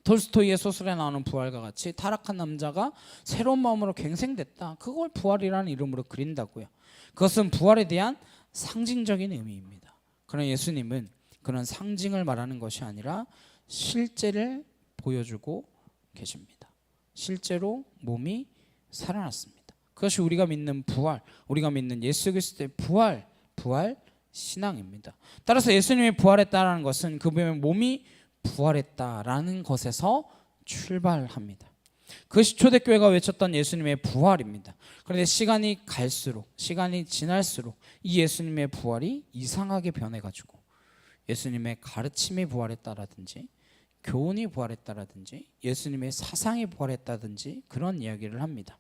톨스토이의 소설에 나오는 부활과 같이 타락한 남자가 새로운 마음으로 갱생됐다, 그걸 부활이라는 이름으로 그린다고요. 그것은 부활에 대한 상징적인 의미입니다. 그러나 예수님은 그런 상징을 말하는 것이 아니라 실제를 보여주고 계십니다. 실제로 몸이 살아났습니다. 그것이 우리가 믿는 부활, 우리가 믿는 예수 그리스도의 부활 신앙입니다. 따라서 예수님이 부활했다는 것은 그분의 몸이 부활했다라는 것에서 출발합니다. 그것이 초대교회가 외쳤던 예수님의 부활입니다. 그런데 시간이 갈수록, 시간이 지날수록 이 예수님의 부활이 이상하게 변해가지고 예수님의 가르침이 부활했다라든지 교훈이 부활했다라든지 예수님의 사상이 부활했다든지 그런 이야기를 합니다.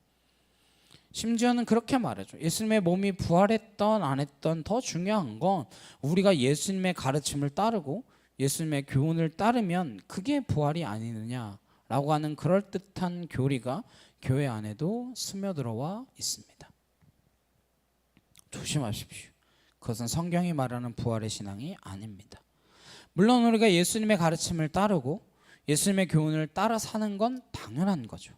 심지어는 그렇게 말하죠. 예수님의 몸이 부활했던 안 했던 더 중요한 건 우리가 예수님의 가르침을 따르고 예수님의 교훈을 따르면 그게 부활이 아니느냐라고 하는 그럴듯한 교리가 교회 안에도 스며들어와 있습니다. 조심하십시오. 그것은 성경이 말하는 부활의 신앙이 아닙니다. 물론 우리가 예수님의 가르침을 따르고 예수님의 교훈을 따라 사는 건 당연한 거죠.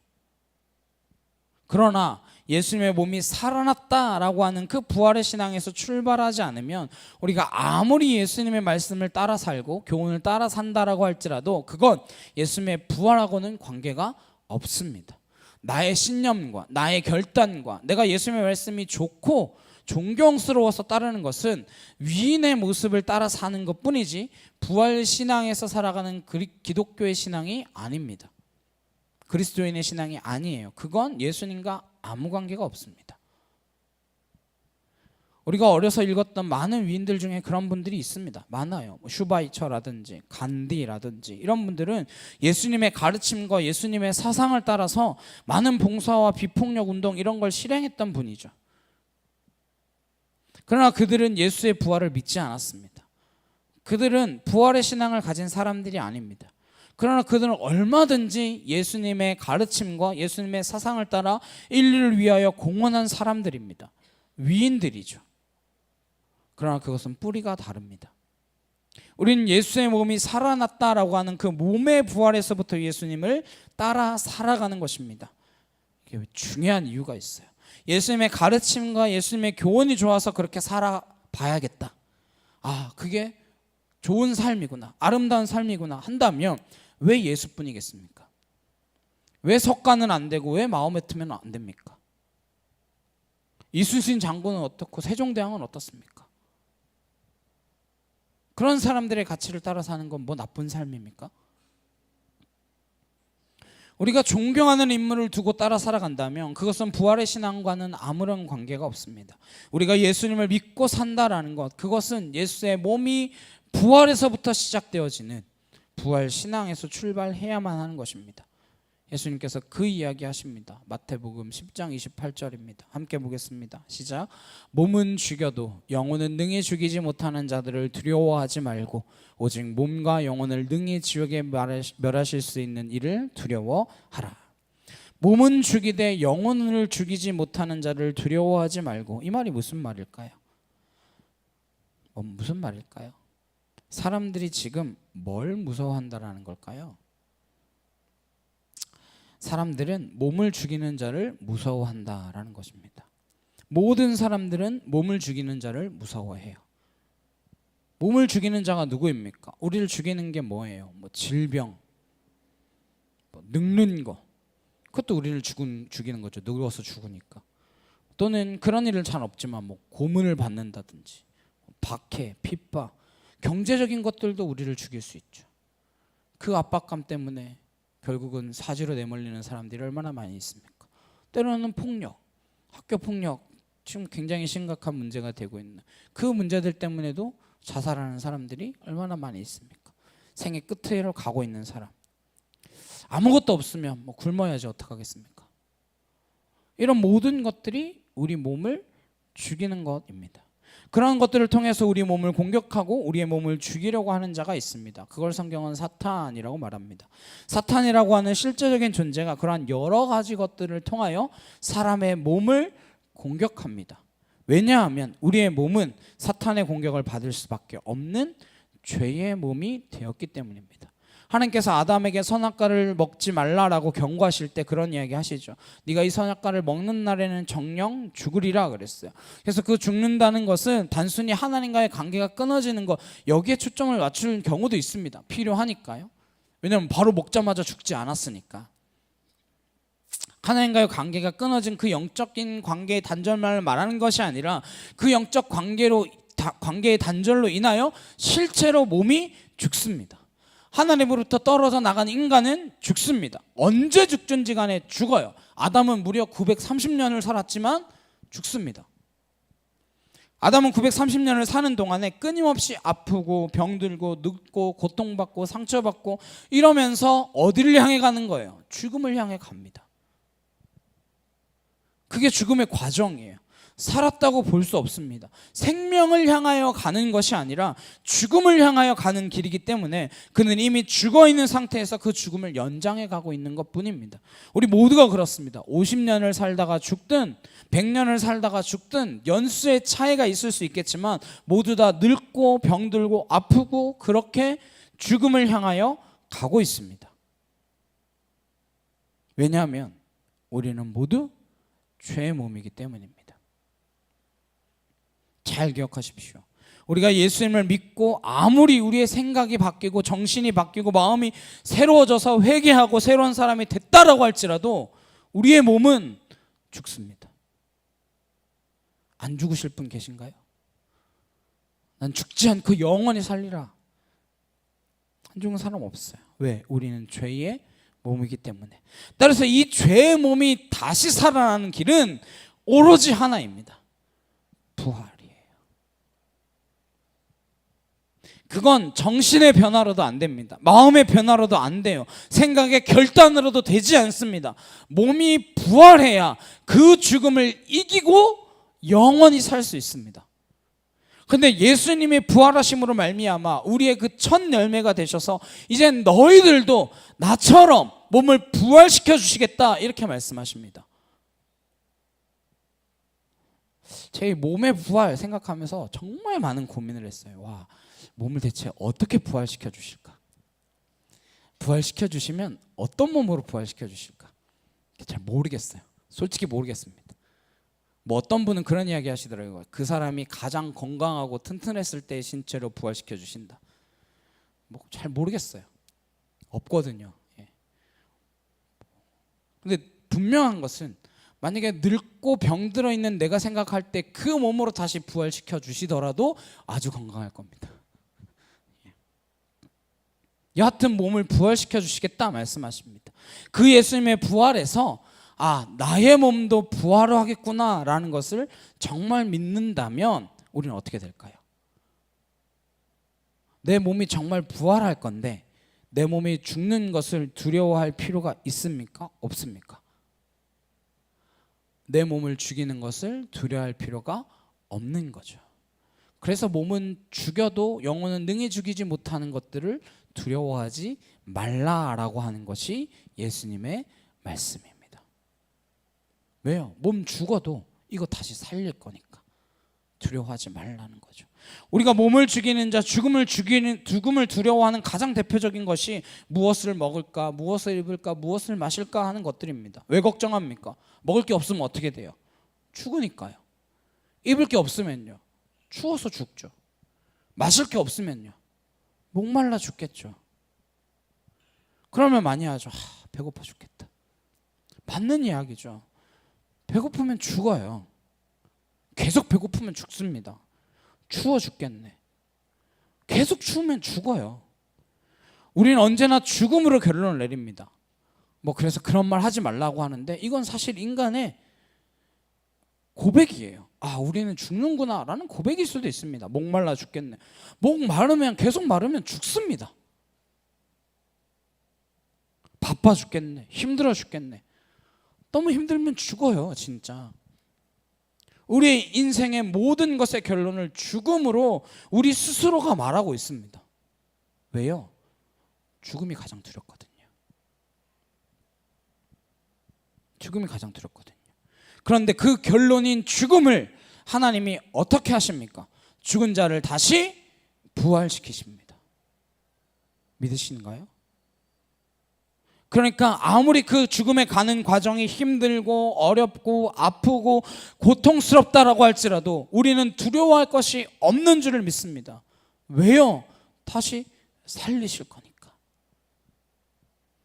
그러나 예수님의 몸이 살아났다라고 하는 그 부활의 신앙에서 출발하지 않으면 우리가 아무리 예수님의 말씀을 따라 살고 교훈을 따라 산다라고 할지라도 그건 예수님의 부활하고는 관계가 없습니다. 나의 신념과 나의 결단과 내가 예수님의 말씀이 좋고 존경스러워서 따르는 것은 위인의 모습을 따라 사는 것뿐이지 부활 신앙에서 살아가는 기독교의 신앙이 아닙니다. 그리스도인의 신앙이 아니에요. 그건 예수님과 아무 관계가 없습니다. 우리가 어려서 읽었던 많은 위인들 중에 그런 분들이 있습니다. 많아요. 슈바이처라든지 간디라든지 이런 분들은 예수님의 가르침과 예수님의 사상을 따라서 많은 봉사와 비폭력 운동 이런 걸 실행했던 분이죠. 그러나 그들은 예수의 부활을 믿지 않았습니다. 그들은 부활의 신앙을 가진 사람들이 아닙니다. 그러나 그들은 얼마든지 예수님의 가르침과 예수님의 사상을 따라 인류를 위하여 공헌한 사람들입니다. 위인들이죠. 그러나 그것은 뿌리가 다릅니다. 우리는 예수의 몸이 살아났다라고 하는 그 몸의 부활에서부터 예수님을 따라 살아가는 것입니다. 이게 중요한 이유가 있어요. 예수님의 가르침과 예수님의 교훈이 좋아서 그렇게 살아봐야겠다. 그게 좋은 삶이구나, 아름다운 삶이구나 한다면 왜 예수뿐이겠습니까? 왜 석가는 안 되고 왜 마음에 트면 안 됩니까? 이순신 장군은 어떻고 세종대왕은 어떻습니까? 그런 사람들의 가치를 따라 사는 건 뭐 나쁜 삶입니까? 우리가 존경하는 인물을 두고 따라 살아간다면 그것은 부활의 신앙과는 아무런 관계가 없습니다. 우리가 예수님을 믿고 산다라는 것, 그것은 예수의 몸이 부활에서부터 시작되어지는 부활 신앙에서 출발해야만 하는 것입니다. 예수님께서 그 이야기 하십니다. 마태복음 10장 28절입니다. 함께 보겠습니다. 시작. 몸은 죽여도 영혼은 능히 죽이지 못하는 자들을 두려워하지 말고 오직 몸과 영혼을 능히 지옥에 멸하실 수 있는 이를 두려워하라. 몸은 죽이되 영혼을 죽이지 못하는 자를 두려워하지 말고, 이 말이 무슨 말일까요? 무슨 말일까요? 사람들이 지금 뭘 무서워한다라는 걸까요? 사람들은 몸을 죽이는 자를 무서워한다라는 것입니다. 모든 사람들은 몸을 죽이는 자를 무서워해요. 몸을 죽이는 자가 누구입니까? 우리를 죽이는 게 뭐예요? 질병, 늙는 거, 그것도 우리를 죽이는 거죠. 늙어서 죽으니까. 또는 그런 일은 잘 없지만 고문을 받는다든지 박해, 핍박, 경제적인 것들도 우리를 죽일 수 있죠. 그 압박감 때문에 결국은 사지로 내몰리는 사람들이 얼마나 많이 있습니까? 때로는 폭력, 학교 폭력, 지금 굉장히 심각한 문제가 되고 있는 그 문제들 때문에도 자살하는 사람들이 얼마나 많이 있습니까? 생의 끝으로 가고 있는 사람, 아무것도 없으면 굶어야지 어떡하겠습니까? 이런 모든 것들이 우리 몸을 죽이는 것입니다. 그런 것들을 통해서 우리 몸을 공격하고 우리의 몸을 죽이려고 하는 자가 있습니다. 그걸 성경은 사탄이라고 말합니다. 사탄이라고 하는 실제적인 존재가 그러한 여러 가지 것들을 통하여 사람의 몸을 공격합니다. 왜냐하면 우리의 몸은 사탄의 공격을 받을 수밖에 없는 죄의 몸이 되었기 때문입니다. 하나님께서 아담에게 선악과를 먹지 말라라고 경고하실 때 그런 이야기 하시죠. 네가 이 선악과를 먹는 날에는 정령 죽으리라 그랬어요. 그래서 그 죽는다는 것은 단순히 하나님과의 관계가 끊어지는 것, 여기에 초점을 맞추는 경우도 있습니다. 필요하니까요. 왜냐하면 바로 먹자마자 죽지 않았으니까. 하나님과의 관계가 끊어진 그 영적인 관계의 단절만을 말하는 것이 아니라 그 영적 관계의 단절로 인하여 실제로 몸이 죽습니다. 하나님으로부터 떨어져 나간 인간은 죽습니다. 언제 죽든지 간에 죽어요. 아담은 무려 930년을 살았지만 죽습니다. 아담은 930년을 사는 동안에 끊임없이 아프고 병들고 늙고 고통받고 상처받고 이러면서 어디를 향해 가는 거예요? 죽음을 향해 갑니다. 그게 죽음의 과정이에요. 살았다고 볼 수 없습니다. 생명을 향하여 가는 것이 아니라 죽음을 향하여 가는 길이기 때문에 그는 이미 죽어있는 상태에서 그 죽음을 연장해 가고 있는 것뿐입니다. 우리 모두가 그렇습니다. 50년을 살다가 죽든 100년을 살다가 죽든 연수의 차이가 있을 수 있겠지만 모두 다 늙고 병들고 아프고 그렇게 죽음을 향하여 가고 있습니다. 왜냐하면 우리는 모두 죄의 몸이기 때문입니다. 잘 기억하십시오. 우리가 예수님을 믿고 아무리 우리의 생각이 바뀌고 정신이 바뀌고 마음이 새로워져서 회개하고 새로운 사람이 됐다라고 할지라도 우리의 몸은 죽습니다. 안 죽으실 분 계신가요? 난 죽지 않고 영원히 살리라. 안 죽은 사람 없어요. 왜? 우리는 죄의 몸이기 때문에. 따라서 이 죄의 몸이 다시 살아나는 길은 오로지 하나입니다. 부활이에요. 그건 정신의 변화로도 안 됩니다. 마음의 변화로도 안 돼요. 생각의 결단으로도 되지 않습니다. 몸이 부활해야 그 죽음을 이기고 영원히 살 수 있습니다. 근데 예수님이 부활하심으로 말미암아 우리의 그 첫 열매가 되셔서 이제 너희들도 나처럼 몸을 부활시켜 주시겠다 이렇게 말씀하십니다. 제 몸의 부활 생각하면서 정말 많은 고민을 했어요. 와, 몸을 대체 어떻게 부활시켜 주실까? 부활시켜 주시면 어떤 몸으로 부활시켜 주실까? 잘 모르겠어요. 솔직히 모르겠습니다. 뭐 어떤 분은 그런 이야기 하시더라고요. 그 사람이 가장 건강하고 튼튼했을 때의 신체로 부활시켜 주신다. 뭐 잘 모르겠어요. 없거든요. 예. 근데 분명한 것은 만약에 늙고 병들어 있는 내가 생각할 때 그 몸으로 다시 부활시켜 주시더라도 아주 건강할 겁니다. 여하튼 몸을 부활시켜 주시겠다 말씀하십니다. 그 예수님의 부활에서 나의 몸도 부활하겠구나 라는 것을 정말 믿는다면 우리는 어떻게 될까요? 내 몸이 정말 부활할 건데 내 몸이 죽는 것을 두려워할 필요가 있습니까? 없습니까? 내 몸을 죽이는 것을 두려워할 필요가 없는 거죠. 그래서 몸은 죽여도 영혼은 능히 죽이지 못하는 것들을 두려워하지 말라라고 하는 것이 예수님의 말씀입니다. 왜요? 몸 죽어도 이거 다시 살릴 거니까 두려워하지 말라는 거죠. 우리가 몸을 죽이는 자, 죽음을 두려워하는 가장 대표적인 것이 무엇을 먹을까, 무엇을 입을까, 무엇을 마실까 하는 것들입니다. 왜 걱정합니까? 먹을 게 없으면 어떻게 돼요? 죽으니까요. 입을 게 없으면요, 추워서 죽죠. 마실 게 없으면요, 목말라 죽겠죠. 그러면 많이 하죠. 배고파 죽겠다. 맞는 이야기죠. 배고프면 죽어요. 계속 배고프면 죽습니다. 추워 죽겠네. 계속 추우면 죽어요. 우리는 언제나 죽음으로 결론을 내립니다. 그래서 그런 말 하지 말라고 하는데 이건 사실 인간의 고백이에요. 우리는 죽는구나 라는 고백일 수도 있습니다. 목말라 죽겠네. 목 마르면 계속 마르면 죽습니다. 바빠 죽겠네. 힘들어 죽겠네. 너무 힘들면 죽어요, 진짜. 우리 인생의 모든 것의 결론을 죽음으로 우리 스스로가 말하고 있습니다. 왜요? 죽음이 가장 두렵거든요. 죽음이 가장 두렵거든요. 그런데 그 결론인 죽음을 하나님이 어떻게 하십니까? 죽은 자를 다시 부활시키십니다. 믿으시는가요? 그러니까 아무리 그 죽음에 가는 과정이 힘들고 어렵고 아프고 고통스럽다라고 할지라도 우리는 두려워할 것이 없는 줄을 믿습니다. 왜요? 다시 살리실 거니까.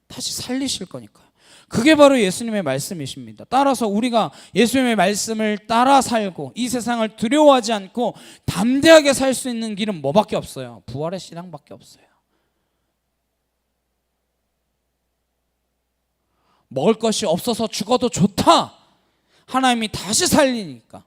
다시 살리실 거니까요. 그게 바로 예수님의 말씀이십니다. 따라서 우리가 예수님의 말씀을 따라 살고 이 세상을 두려워하지 않고 담대하게 살 수 있는 길은 뭐밖에 없어요? 부활의 신앙밖에 없어요. 먹을 것이 없어서 죽어도 좋다. 하나님이 다시 살리니까.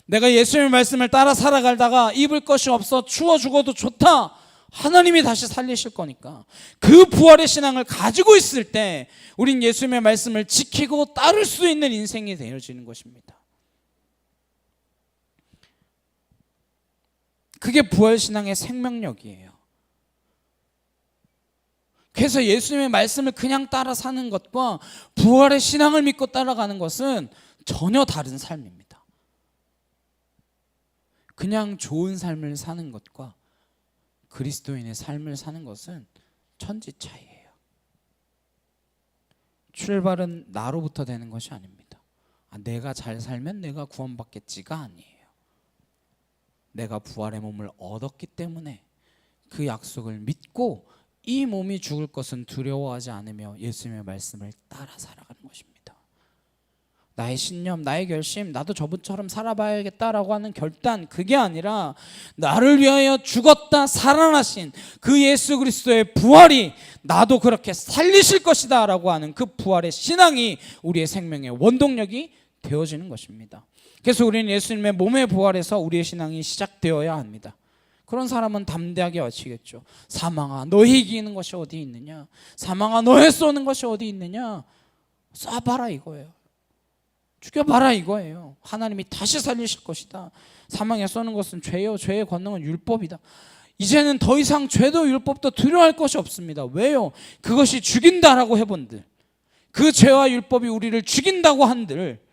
내가 예수님의 말씀을 따라 살아가다가 입을 것이 없어 추워 죽어도 좋다, 하나님이 다시 살리실 거니까 그 부활의 신앙을 가지고 있을 때 우린 예수님의 말씀을 지키고 따를 수 있는 인생이 되어지는 것입니다. 그게 부활신앙의 생명력이에요. 그래서 예수님의 말씀을 그냥 따라 사는 것과 부활의 신앙을 믿고 따라가는 것은 전혀 다른 삶입니다. 그냥 좋은 삶을 사는 것과 그리스도인의 삶을 사는 것은 천지 차이예요. 출발은 나로부터 되는 것이 아닙니다. 내가 잘 살면 내가 구원받겠지가 아니에요. 내가 부활의 몸을 얻었기 때문에 그 약속을 믿고 이 몸이 죽을 것은 두려워하지 않으며 예수님의 말씀을 따라 살아가는 것입니다. 나의 신념, 나의 결심, 나도 저분처럼 살아봐야겠다라고 하는 결단, 그게 아니라 나를 위하여 죽었다 살아나신 그 예수 그리스도의 부활이 나도 그렇게 살리실 것이다 라고 하는 그 부활의 신앙이 우리의 생명의 원동력이 되어지는 것입니다. 그래서 우리는 예수님의 몸의 부활에서 우리의 신앙이 시작되어야 합니다. 그런 사람은 담대하게 외치겠죠. 사망아 너희 이기는 것이 어디 있느냐, 사망아 너의 쏘는 것이 어디 있느냐, 쏴봐라 이거예요. 죽여봐라 이거예요. 하나님이 다시 살리실 것이다. 사망에 쏘는 것은 죄요, 죄의 권능은 율법이다. 이제는 더 이상 죄도 율법도 두려워할 것이 없습니다. 왜요? 그것이 죽인다라고 해본들, 그 죄와 율법이 우리를 죽인다고 한들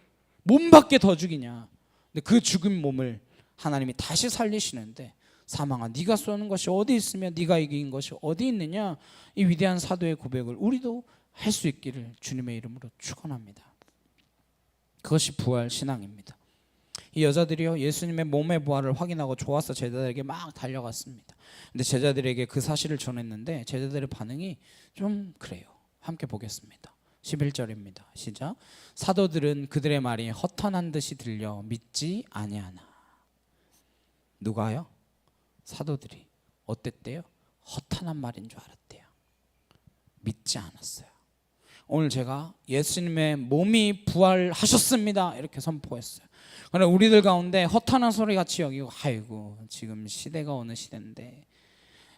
몸밖에 더 죽이냐. 근데 그 죽은 몸을 하나님이 다시 살리시는데, 사망아 네가 쏘는 것이 어디 있으며 네가 이긴 것이 어디 있느냐, 이 위대한 사도의 고백을 우리도 할 수 있기를 주님의 이름으로 축원합니다. 그것이 부활 신앙입니다. 이 여자들이요, 예수님의 몸의 부활을 확인하고 좋아서 제자들에게 막 달려갔습니다. 근데 제자들에게 그 사실을 전했는데 제자들의 반응이 좀 그래요. 함께 보겠습니다. 11절입니다. 시작. 사도들은 그들의 말이 허탄한 듯이 들려 믿지 아니하나. 누가요? 사도들이 어땠대요? 허탄한 말인 줄 알았대요. 믿지 않았어요. 오늘 제가 예수님의 몸이 부활하셨습니다 이렇게 선포했어요. 그러나 우리들 가운데 허탄한 소리 같이 여기고, 아이고 지금 시대가 어느 시대인데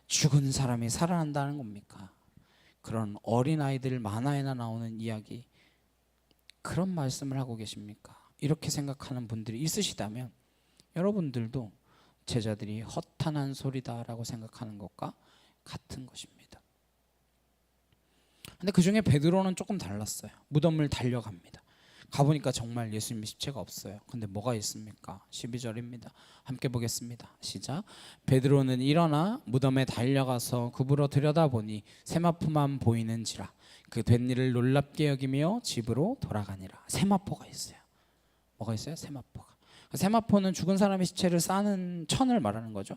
죽은 사람이 살아난다는 겁니까? 그런 어린아이들 만화에나 나오는 이야기, 그런 말씀을 하고 계십니까? 이렇게 생각하는 분들이 있으시다면 여러분들도 제자들이 허탄한 소리다라고 생각하는 것과 같은 것입니다. 근데 그 중에 베드로는 조금 달랐어요. 무덤을 달려갑니다. 가보니까 정말 예수님의 시체가 없어요. 근데 뭐가 있습니까? 12절입니다. 함께 보겠습니다. 시작. 베드로는 일어나 무덤에 달려가서 굽으로 들여다보니 세마포만 보이는지라 그 된 일을 놀랍게 여기며 집으로 돌아가니라. 세마포가 있어요. 뭐가 있어요? 세마포가. 세마포는 죽은 사람의 시체를 싸는 천을 말하는 거죠.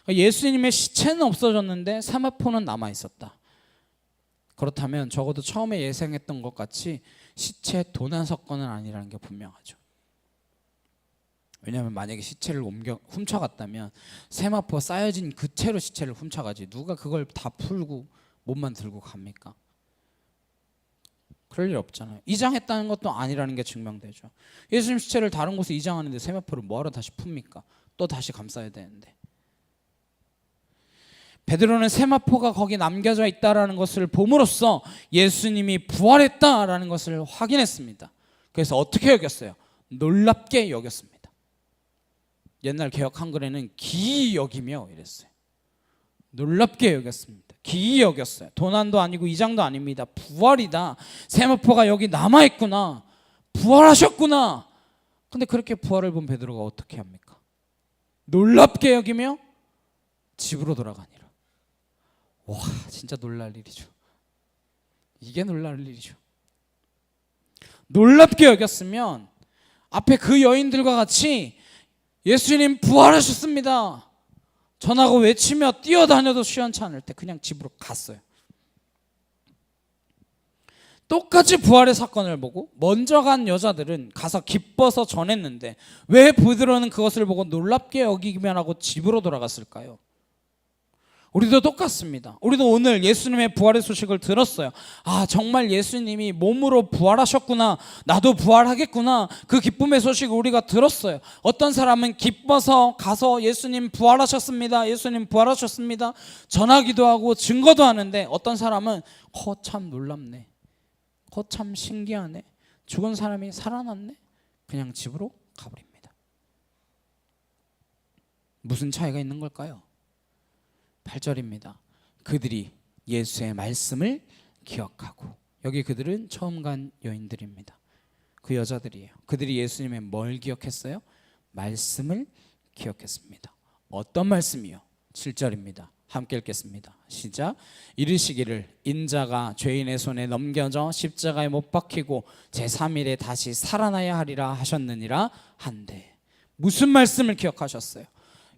예수님의 시체는 없어졌는데 세마포는 남아 있었다. 그렇다면 적어도 처음에 예상했던 것 같이 시체 도난 사건은 아니라는 게 분명하죠. 왜냐하면 만약에 시체를 훔쳐갔다면 세마포 쌓여진 그 채로 시체를 훔쳐가지 누가 그걸 다 풀고 몸만 들고 갑니까? 그럴 일 없잖아요. 이장했다는 것도 아니라는 게 증명되죠. 예수님 시체를 다른 곳에 이장하는데 세마포를 뭐하러 다시 풉니까? 또 다시 감싸야 되는데. 베드로는 세마포가 거기 남겨져 있다라는 것을 봄으로써 예수님이 부활했다라는 것을 확인했습니다. 그래서 어떻게 여겼어요? 놀랍게 여겼습니다. 옛날 개역 한글에는 기이 여기며 이랬어요. 놀랍게 여겼습니다. 기이 여겼어요. 도난도 아니고 이장도 아닙니다. 부활이다. 세마포가 여기 남아있구나. 부활하셨구나. 근데 그렇게 부활을 본 베드로가 어떻게 합니까? 놀랍게 여기며 집으로 돌아가니라. 와, 진짜 놀랄 일이죠. 이게 놀랄 일이죠. 놀랍게 여겼으면 앞에 그 여인들과 같이 예수님 부활하셨습니다 전하고 외치며 뛰어다녀도 시원치 않을 때 그냥 집으로 갔어요. 똑같이 부활의 사건을 보고 먼저 간 여자들은 가서 기뻐서 전했는데 왜 베드로는 그것을 보고 놀랍게 여기면 하고 집으로 돌아갔을까요? 우리도 똑같습니다. 우리도 오늘 예수님의 부활의 소식을 들었어요. 아, 정말 예수님이 몸으로 부활하셨구나, 나도 부활하겠구나, 그 기쁨의 소식을 우리가 들었어요. 어떤 사람은 기뻐서 가서 예수님 부활하셨습니다, 예수님 부활하셨습니다 전하기도 하고 증거도 하는데, 어떤 사람은 참 놀랍네, 참 신기하네, 죽은 사람이 살아났네, 그냥 집으로 가버립니다. 무슨 차이가 있는 걸까요? 8절입니다. 그들이 예수의 말씀을 기억하고, 여기 그들은 처음 간 여인들입니다. 그 여자들이에요. 그들이 예수님의 뭘 기억했어요? 말씀을 기억했습니다. 어떤 말씀이요? 7절입니다. 함께 읽겠습니다. 시작. 이르시기를 인자가 죄인의 손에 넘겨져 십자가에 못 박히고 제3일에 다시 살아나야 하리라 하셨느니라 한데, 무슨 말씀을 기억하셨어요?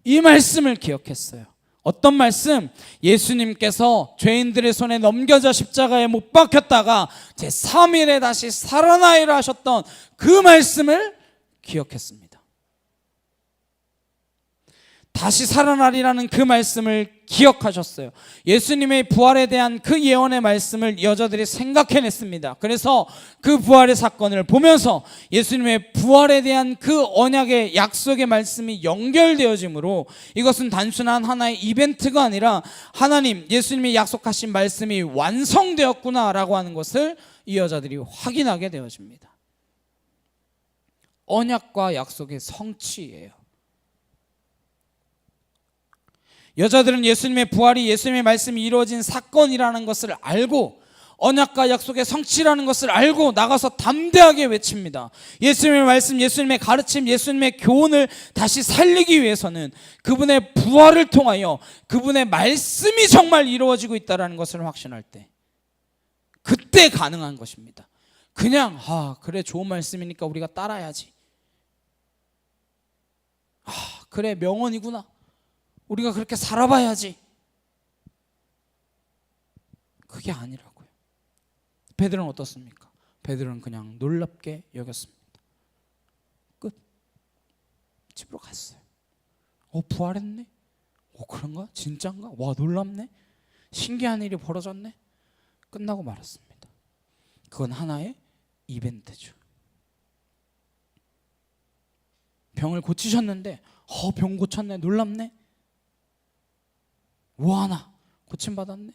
이 말씀을 기억했어요. 어떤 말씀? 예수님께서 죄인들의 손에 넘겨져 십자가에 못 박혔다가 제3일에 다시 살아나리라 하셨던 그 말씀을 기억했습니다. 다시 살아나리라는 그 말씀을 기억하셨어요. 예수님의 부활에 대한 그 예언의 말씀을 여자들이 생각해냈습니다. 그래서 그 부활의 사건을 보면서 예수님의 부활에 대한 그 언약의 약속의 말씀이 연결되어지므로 이것은 단순한 하나의 이벤트가 아니라 하나님, 예수님이 약속하신 말씀이 완성되었구나라고 하는 것을 이 여자들이 확인하게 되어집니다. 언약과 약속의 성취예요. 여자들은 예수님의 부활이 예수님의 말씀이 이루어진 사건이라는 것을 알고, 언약과 약속의 성취라는 것을 알고 나가서 담대하게 외칩니다. 예수님의 말씀, 예수님의 가르침, 예수님의 교훈을 다시 살리기 위해서는 그분의 부활을 통하여 그분의 말씀이 정말 이루어지고 있다는 것을 확신할 때, 그때 가능한 것입니다. 그냥 그래, 좋은 말씀이니까 우리가 따라야지, 그래, 명언이구나, 우리가 그렇게 살아봐야지, 그게 아니라고요. 베드로는 어떻습니까? 베드로는 그냥 놀랍게 여겼습니다. 끝. 집으로 갔어요. 부활했네? 그런가? 진짠가? 와, 놀랍네? 신기한 일이 벌어졌네? 끝나고 말았습니다. 그건 하나의 이벤트죠. 병을 고치셨는데 병 고쳤네, 놀랍네? 우하나, 고침받았네?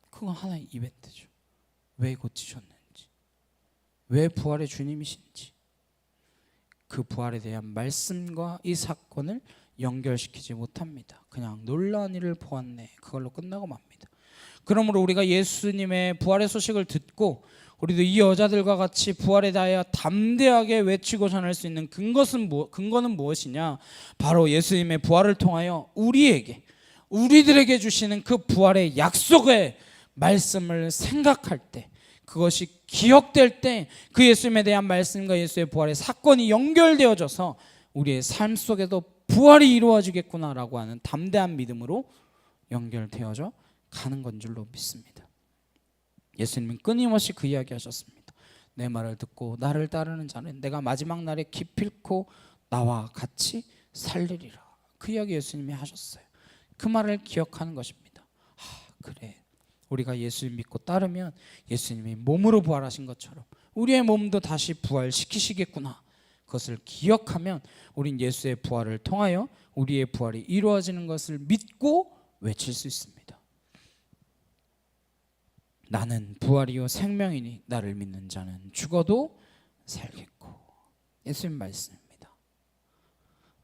그건 하나의 이벤트죠. 왜 고치셨는지, 왜 부활의 주님이신지, 그 부활에 대한 말씀과 이 사건을 연결시키지 못합니다. 그냥 놀라운 일을 보았네, 그걸로 끝나고 맙니다. 그러므로 우리가 예수님의 부활의 소식을 듣고 우리도 이 여자들과 같이 부활에 대하여 담대하게 외치고 전할 수 있는 근거는 무엇이냐? 바로 예수님의 부활을 통하여 우리들에게 주시는 그 부활의 약속의 말씀을 생각할 때, 그것이 기억될 때, 그 예수님에 대한 말씀과 예수의 부활의 사건이 연결되어져서 우리의 삶 속에도 부활이 이루어지겠구나라고 하는 담대한 믿음으로 연결되어져 가는 건 줄로 믿습니다. 예수님은 끊임없이 그 이야기 하셨습니다. 내 말을 듣고 나를 따르는 자는 내가 마지막 날에 기필코 나와 같이 살리리라. 그 이야기 예수님이 하셨어요. 그 말을 기억하는 것입니다. 그래, 우리가 예수님 믿고 따르면 예수님이 몸으로 부활하신 것처럼 우리의 몸도 다시 부활시키시겠구나. 그것을 기억하면 우린 예수의 부활을 통하여 우리의 부활이 이루어지는 것을 믿고 외칠 수 있습니다. 나는 부활이요 생명이니 나를 믿는 자는 죽어도 살겠고. 예수님 말씀입니다.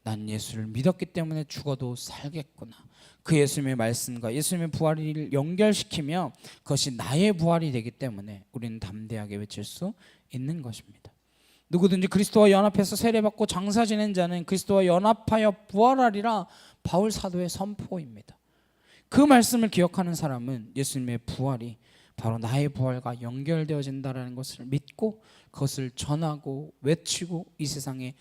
난 예수를 믿었기 때문에 죽어도 살겠구나. 그 예수님의 말씀과 예수님의 부활을 연결시키며 그것이 나의 부활이 되기 때문에 우리는 담대하게 외칠 수 있는 것입니다. 누구든지 그리스도와 연합해서 세례받고 장사 지낸 자는 그리스도와 연합하여 부활하리라. 바울 사도의 선포입니다. 그 말씀을 기억하는 사람은 예수님의 부활이 바로 나의 부활과 연결되어진다는 것을 믿고 그것을 전하고 외치고 이 세상에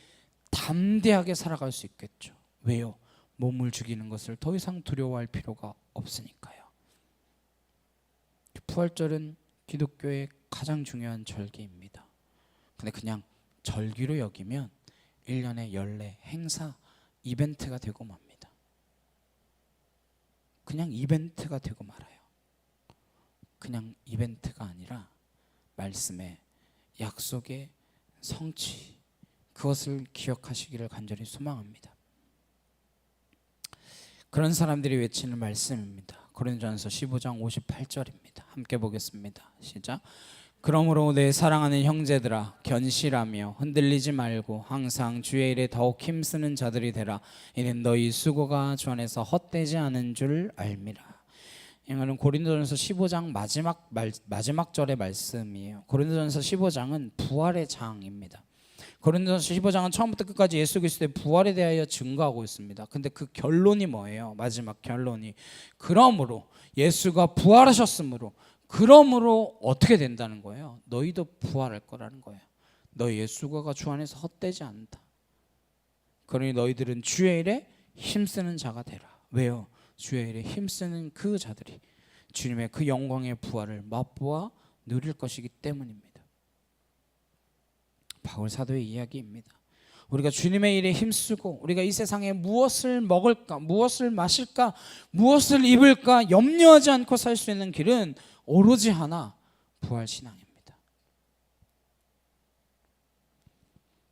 담대하게 살아갈 수 있겠죠. 왜요? 몸을 죽이는 것을 더 이상 두려워할 필요가 없으니까요. 부활절은 기독교의 가장 중요한 절기입니다. 근데 그냥 절기로 여기면 1년의 연례, 행사, 이벤트가 되고 맙니다. 그냥 이벤트가 되고 말아요. 그냥 이벤트가 아니라 말씀의 약속의 성취, 그것을 기억하시기를 간절히 소망합니다. 그런 사람들이 외치는 말씀입니다. 고린도전서 15장 58절입니다. 함께 보겠습니다. 시작. 그러므로 내 사랑하는 형제들아, 견실하며 흔들리지 말고 항상 주의 일에 더욱 힘쓰는 자들이 되라. 이는 너희 수고가 주 안에서 헛되지 않은 줄 알미라. 이거는 고린도전서 15장 마지막 절의 말씀이에요. 고린도전서 15장은 부활의 장입니다. 고린도전서 15장은 처음부터 끝까지 예수 그리스도의 부활에 대하여 증거하고 있습니다. 근데 그 결론이 뭐예요? 마지막 결론이 그러므로 예수가 부활하셨으므로 그러므로 어떻게 된다는 거예요? 너희도 부활할 거라는 거예요. 너희의 수고가 주 안에서 헛되지 않는다. 그러니 너희들은 주의 일에 힘쓰는 자가 되라. 왜요? 주의 일에 힘쓰는 그 자들이 주님의 그 영광의 부활을 맛보아 누릴 것이기 때문입니다. 바울 사도의 이야기입니다. 우리가 주님의 일에 힘쓰고 우리가 이 세상에 무엇을 먹을까, 무엇을 마실까, 무엇을 입을까 염려하지 않고 살 수 있는 길은 오로지 하나, 부활신앙입니다.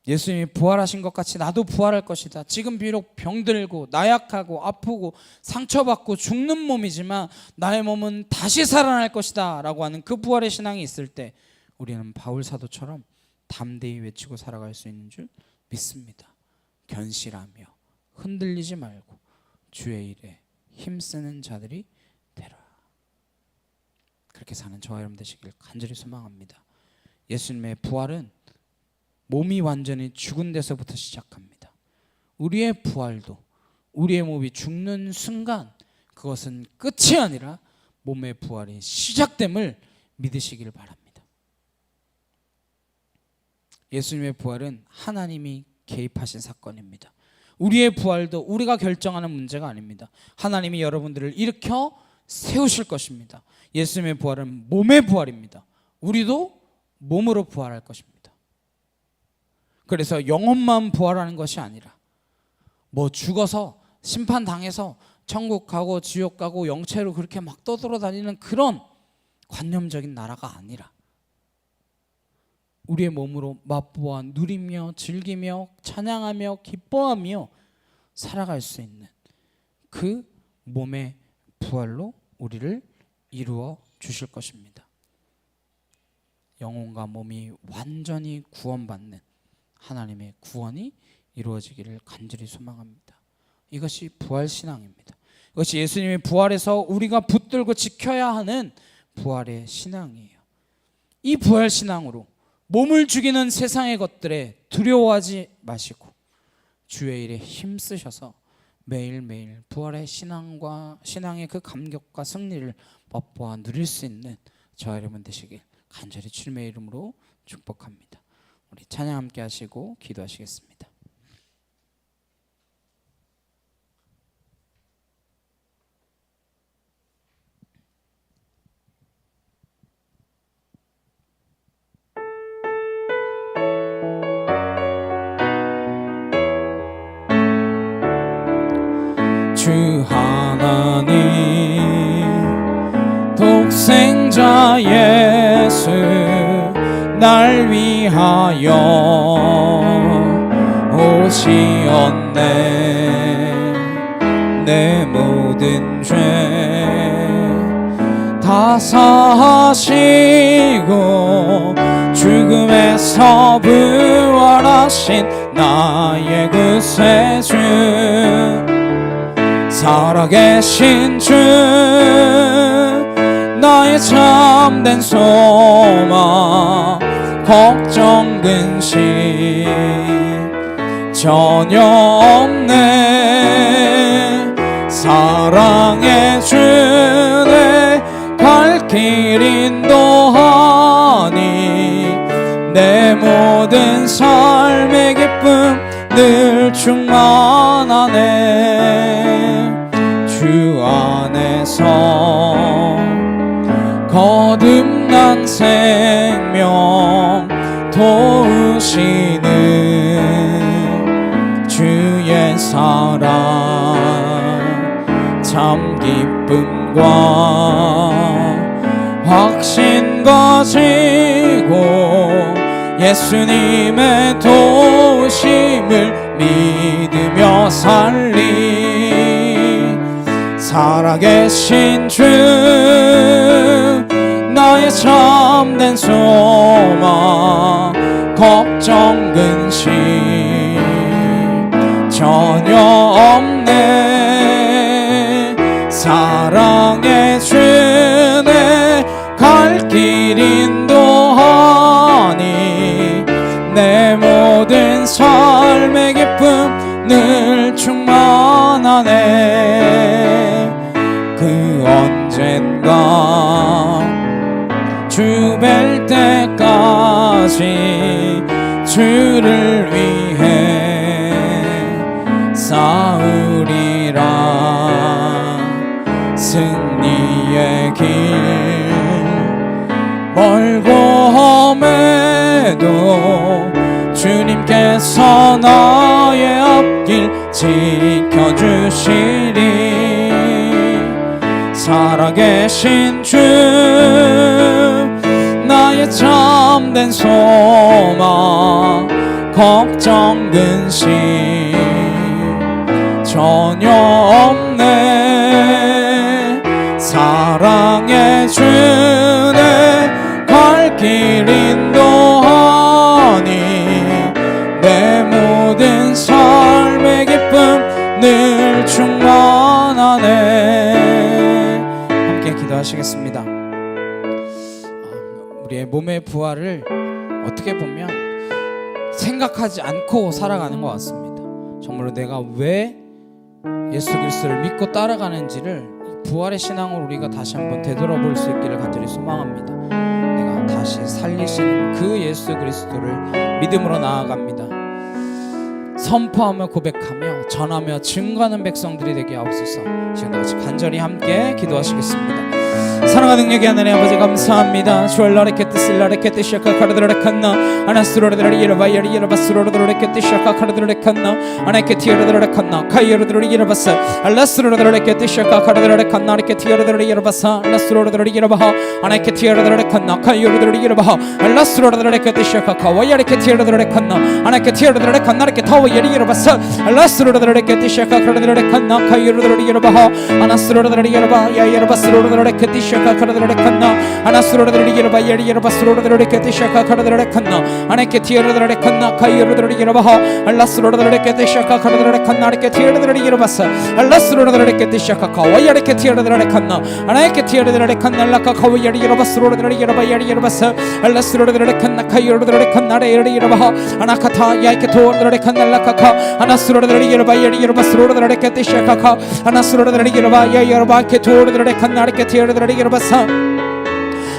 예수님이 부활하신 것 같이 나도 부활할 것이다. 지금 비록 병들고 나약하고 아프고 상처받고 죽는 몸이지만 나의 몸은 다시 살아날 것이다 라고 하는 그 부활의 신앙이 있을 때 우리는 바울 사도처럼 담대히 외치고 살아갈 수 있는 줄 믿습니다. 견실하며 흔들리지 말고 주의 일에 힘쓰는 자들이 되라. 그렇게 사는 저와 여러분 되시길 간절히 소망합니다. 예수님의 부활은 몸이 완전히 죽은 데서부터 시작합니다. 우리의 부활도 우리의 몸이 죽는 순간 그것은 끝이 아니라 몸의 부활이 시작됨을 믿으시길 바랍니다. 예수님의 부활은 하나님이 개입하신 사건입니다. 우리의 부활도 우리가 결정하는 문제가 아닙니다. 하나님이 여러분들을 일으켜 세우실 것입니다. 예수님의 부활은 몸의 부활입니다. 우리도 몸으로 부활할 것입니다. 그래서 영혼만 부활하는 것이 아니라 뭐 죽어서 심판당해서 천국 가고 지옥 가고 영체로 그렇게 막 떠돌아다니는 그런 관념적인 나라가 아니라 우리의 몸으로 맛보아 누리며 즐기며 찬양하며 기뻐하며 살아갈 수 있는 그 몸의 부활로 우리를 이루어 주실 것입니다. 영혼과 몸이 완전히 구원받는 하나님의 구원이 이루어지기를 간절히 소망합니다. 이것이 부활신앙입니다. 이것이 예수님의 부활에서 우리가 붙들고 지켜야 하는 부활의 신앙이에요. 이 부활신앙으로 몸을 죽이는 세상의 것들에 두려워하지 마시고 주의 일에 힘쓰셔서 매일매일 부활의 신앙의 그 감격과 승리를 맛보아 누릴 수 있는 저와 여러분 되시길 간절히 주님의 이름으로 축복합니다. 우리 찬양 함께 하시고 기도하시겠습니다. 주 하나님 독생자 예수 날 위하여 오시었네. 내 모든 죄 다 사하시고 죽음에서 부활하신 나의 구세주 살아계신 주 나의 참된 소망 걱정 근심 전혀 없네. 사랑의 주 내 갈 길 인도하니 내 모든 삶의 기쁨 늘 충만하네. 주 안에서 거듭난 생명 도우시는 주의 사랑 참 기쁨 믿음과 확신 가지고 예수님의 도우심을 믿으며 살리. 살아계신 주 나의 참된 소망, 걱정 근심 전혀 없네. 사랑의 주내 갈 길 인도하니 내 모든 삶의 기쁨 늘 충만하네. 그 언젠가 주 뵐 때까지 주를 위해 싸우리라. 승리의 길 멀고 험해도 주님께서 나의 앞길 지켜주시리. 살아계신 주 나의 참된 소망, 걱정 근심 전혀 없네. 사랑의 주내 갈 길 인도하니 내 모든 삶의 기쁨 늘 충만하네. 함께 기도하시겠습니다. 우리의 몸의 부활을 어떻게 보면 생각하지 않고 살아가는 것 같습니다. 정말로 내가 왜 예수 그리스도를 믿고 따라가는지를 부활의 신앙으로 우리가 다시 한번 되돌아볼 수 있기를 간절히 소망합니다. 내가 다시 살리시는 그 예수 그리스도를 믿음으로 나아갑니다. 선포하며 고백하며 전하며 증거하는 백성들이 되게 하옵소서. 지금 같이 간절히 함께 기도하시겠습니다. 사랑과 능력이 하나님 아버지 감사합니다. 주얼라레케트 실라레케트 샤카카르드레칸나 아나스로르드레이르바 예리르바스로르드레케트 샤카카르드레칸나 아나케티르드레칸나 카이르드레이르바사 알라스로르드레케트 샤카카르드레칸나 아나케티르드레이르바사 알라스로르드레이르바하 아나케티르드레칸나 카이르드레이르바하 알라스로르드레케트 샤카카와야레케티르드레칸나 아나케티르드레칸나 아나케타와 예리르바사 알라스로르드레케트 샤카카르드레칸나 카이르드레이르바하 아나스로르드레이르바 야예르바스로르드레케티 샤카카르드레칸나 아나스로르드레이르바 예리르바스로르드레케티 샤카카르드레칸나 아나케티르드레칸나 카이르드레이르바하 알라스로르드레케티 샤카카르드레칸나 아나케티르드레이르바사 알라스로르드레케티 샤카카와야레케티르드레칸나 아나케티르드레칸나 라카카와 예리르바스로르드레이르바 예리르바사 알라스로르드레칸나 카이르드레칸나 레이르바하 아나카타 야이케토르드레칸나 라카카 아나스로르드레이르바 예리르바스로르드레케티 샤카카 아나스로르드레이르바 예리르바 케토르드레칸나 아나케티르드레이르바사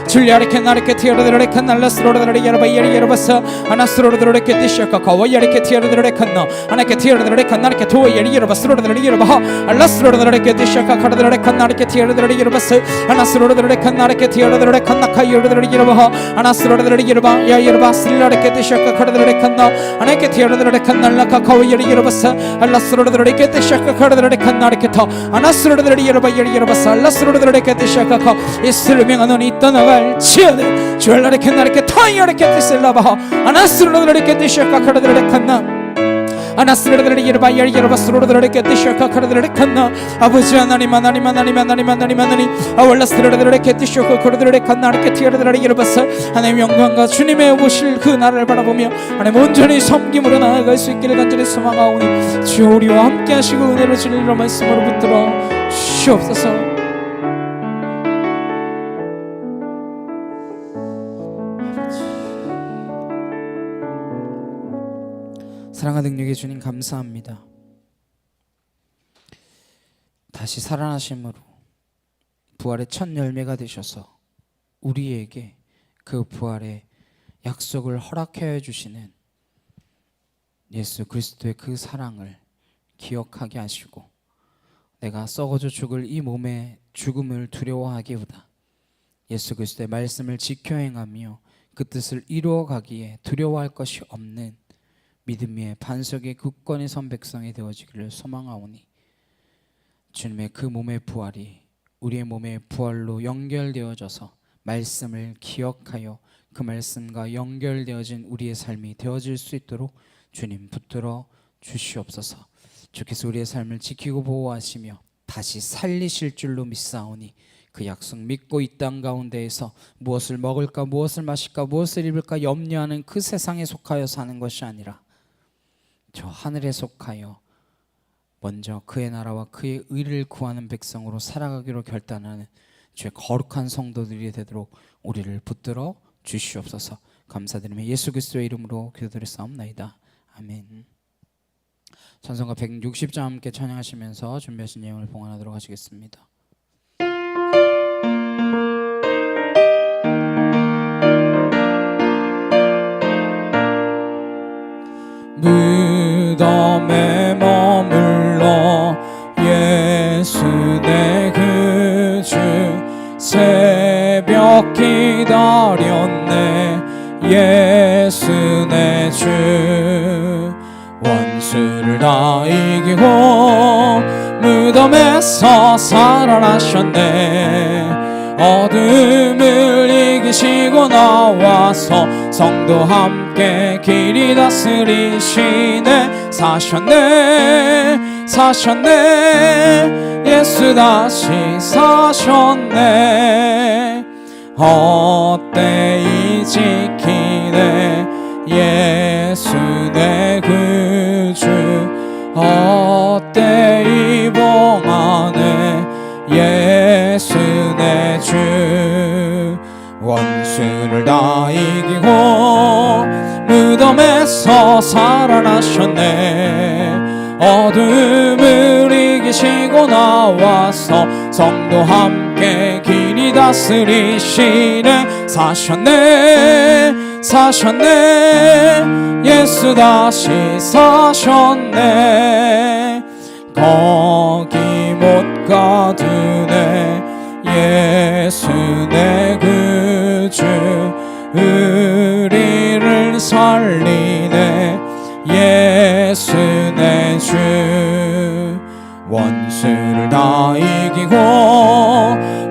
줄리아레케 나레케티르드레칸 알라스로르드레이르바 예리르바사 아나스로르드레케티 샤카카와 예리케티르드레칸나 아나케티르드레칸 나레케토 예리르바스로르드레이르바하 알라스로르드레케티 샤카카르드레칸 나레케티르드레이르바사 아나스로르드레칸 나레케티르드레칸 나카이르드레이르바하 아나스로르드레이르바 야이르바스릴라레케티 샤카카르드레칸나 아나케티르드레칸 날라카카와 예리르바사 알라스로르드레케티 샤카카르드레칸 나레케타 아나스로르드레이르바 예리르바사 알라스로르드레케티 샤카카 이슬명하는 이 떠나갈 지어는 주얼라레케 나레케 타이어레케 셀라바하 아나스로르드레케 샤카카르드레칸나 아나스로르드레이르바 예리르바스로르드레케 샤카카르드레칸나 아버지 하나님 하나님 하나님 하나님 하나님 하나님 아월라스로르드레케 샤카카르드레칸나 아르케티르드레이르바사 하나님 영광과 주님의 오실 그 날을 바라보며 하나님 온전히 섬김으로 나아갈 수 있기를 간절히 소망하오니 주 우리와 함께 하시고 은혜로 진리로 말씀으로 붙들어 주옵소서. 사랑과 능력의 주님 감사합니다. 다시 살아나심으로 부활의 첫 열매가 되셔서 우리에게 그 부활의 약속을 허락해 주시는 예수 그리스도의 그 사랑을 기억하게 하시고 내가 썩어져 죽을 이 몸의 죽음을 두려워하기보다 예수 그리스도의 말씀을 지켜 행하며 그 뜻을 이루어가기에 두려워할 것이 없는 믿음 위에 반석의 굳건히 선 백성이 되어지기를 소망하오니 주님의 그 몸의 부활이 우리의 몸에 부활로 연결되어져서 말씀을 기억하여 그 말씀과 연결되어진 우리의 삶이 되어질 수 있도록 주님 붙들어 주시옵소서. 주께서 우리의 삶을 지키고 보호하시며 다시 살리실 줄로 믿사오니 그 약속 믿고 이 땅 가운데에서 무엇을 먹을까, 무엇을 마실까, 무엇을 입을까 염려하는 그 세상에 속하여 사는 것이 아니라 저 하늘에 속하여 먼저 그의 나라와 그의 의를 구하는 백성으로 살아가기로 결단하는 주의 거룩한 성도들이 되도록 우리를 붙들어 주시옵소서. 감사드리며 예수 그리스도의 이름으로 기도드렸사옵나이다. 아멘. 찬송가 160장 함께 찬양하시면서 준비하신 예물을 봉헌하도록 하시겠습니다. 무덤에 머물러 예수 내 구주 새벽 기다렸네. 예수 내 주 원수를 다 이기고 무덤에서 살아나셨네. 어둠을 이기시고 나와서 성도 함께 길이 다스리시네. 사셨네 사셨네 예수 다시 사셨네. 헛되이 지키네 예수 내 구주. 헛되이 봉하네 예수 내 주. 원수를 다 이기고 무덤에서 살아나셨네. 어둠을 이기시고 나와서 성도 함께 길이 다스리시네. 사셨네 사셨네 예수 다시 사셨네. 거기 못 가두네 예수 내 구주. 우리를 살리네 예수 내 주. 원수를 다 이기고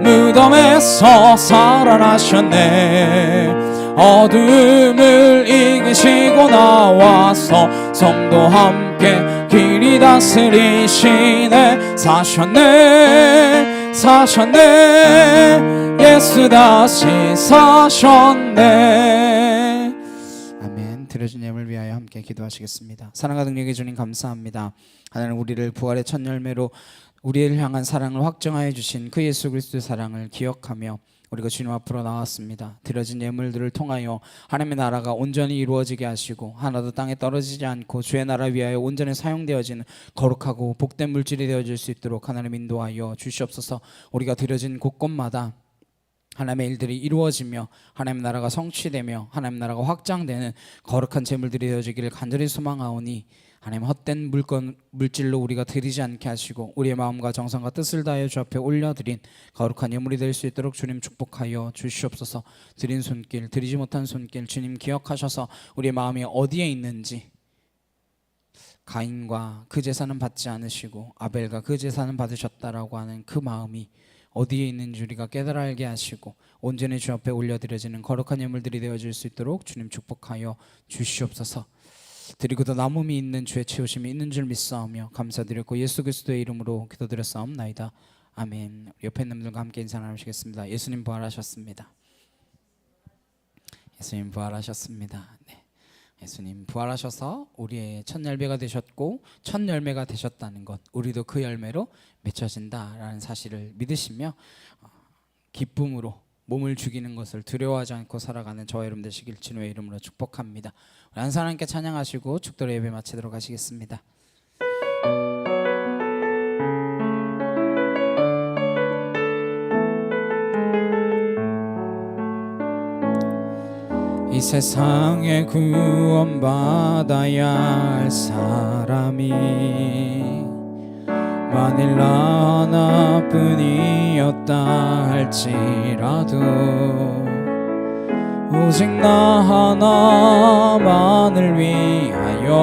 무덤에서 살아나셨네. 어둠을 이기시고 나와서 성도 함께 길이 다스리시네. 사셨네 사셨네 예수 다시 사셨네. 아멘. 드려진 예물 위하여 함께 기도하시겠습니다. 사랑과 능력의 주님 감사합니다. 하나님 우리를 부활의 첫 열매로 우리를 향한 사랑을 확정하여 주신 그 예수 그리스도의 사랑을 기억하며 우리가 주님 앞으로 나왔습니다. 드려진 예물들을 통하여 하나님의 나라가 온전히 이루어지게 하시고 하나도 땅에 떨어지지 않고 주의 나라 위하여 온전히 사용되어지는 거룩하고 복된 물질이 되어질 수 있도록 하나님 인도하여 주시옵소서. 우리가 드려진 곳곳마다 하나님의 일들이 이루어지며 하나님의 나라가 성취되며 하나님의 나라가 확장되는 거룩한 제물들이 되어지기를 간절히 소망하오니 하나님 헛된 물질로 우리가 드리지 않게 하시고 우리의 마음과 정성과 뜻을 다하여 주 앞에 올려드린 거룩한 예물이 될 수 있도록 주님 축복하여 주시옵소서. 드린 손길, 드리지 못한 손길 주님 기억하셔서 우리의 마음이 어디에 있는지, 가인과 그 제사는 받지 않으시고 아벨과 그 제사는 받으셨다라고 하는 그 마음이 어디에 있는지 우리가 깨달아 알게 하시고 온전히 주 앞에 올려드려지는 거룩한 예물들이 되어질 수 있도록 주님 축복하여 주시옵소서. 드리고도 남음이 있는 주의 채우심이 있는 줄 믿사오며 감사드렸고 예수 그리스도의 이름으로 기도드렸사옵나이다. 아멘. 옆에 있는 분들과 함께 인사 나누시겠습니다. 예수님 부활하셨습니다. 예수님 부활하셨습니다. 네. 예수님 부활하셔서 우리의 첫 열매가 되셨고 첫 열매가 되셨다는 것, 우리도 그 열매로 맺혀진다라는 사실을 믿으시며 기쁨으로 몸을 죽이는 것을 두려워하지 않고 살아가는 저와 여러분 되시길 주님의 이름으로 축복합니다. 우리 한 사람께 찬양하시고 축도로 예배 마치도록 하시겠습니다. 이 세상에 구원받아야 할 사람이 만일 나 하나뿐이었다 할지라도 오직 나 하나만을 위하여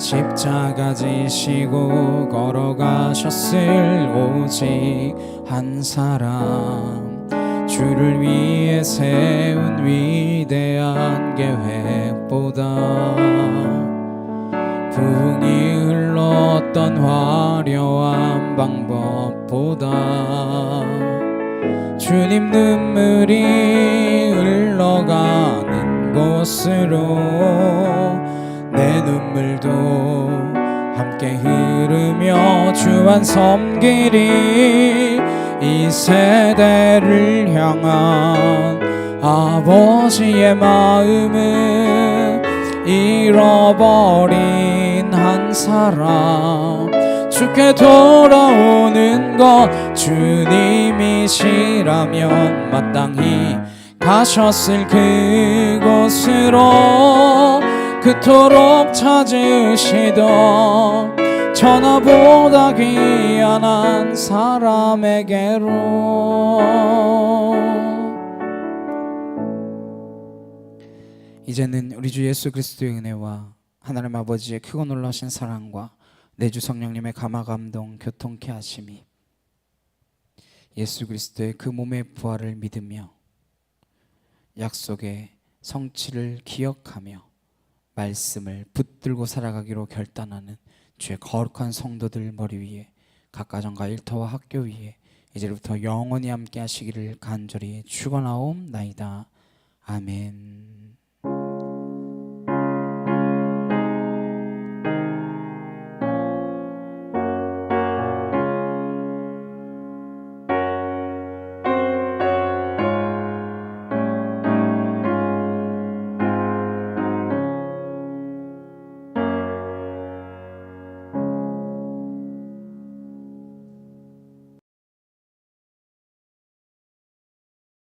십자가 지시고 걸어가셨을 오직 한 사람, 주를 위해 세운 위대한 계획보다 부흥이 흘렀던 화려한 방법보다 주님 눈물이 흘러가는 곳으로 내 눈물도 함께 흐르며 주 안 섬기리. 이 세대를 향한 아버지의 마음은 잃어버린 한 사람, 주께 돌아오는 것 주님이시라면 마땅히 가셨을 그곳으로 그토록 찾으시던 천하보다 귀한 한 사람에게로. 이제는 우리 주 예수 그리스도의 은혜와 하나님 아버지의 크고 놀라신 사랑과 내 주 성령님의 감화감동 교통케 하심이 예수 그리스도의 그 몸의 부활을 믿으며 약속의 성취를 기억하며 말씀을 붙들고 살아가기로 결단하는 주의 거룩한 성도들 머리 위에 각 가정과 일터와 학교 위에 이제부터 영원히 함께 하시기를 간절히 축원하옵나이다. 아멘.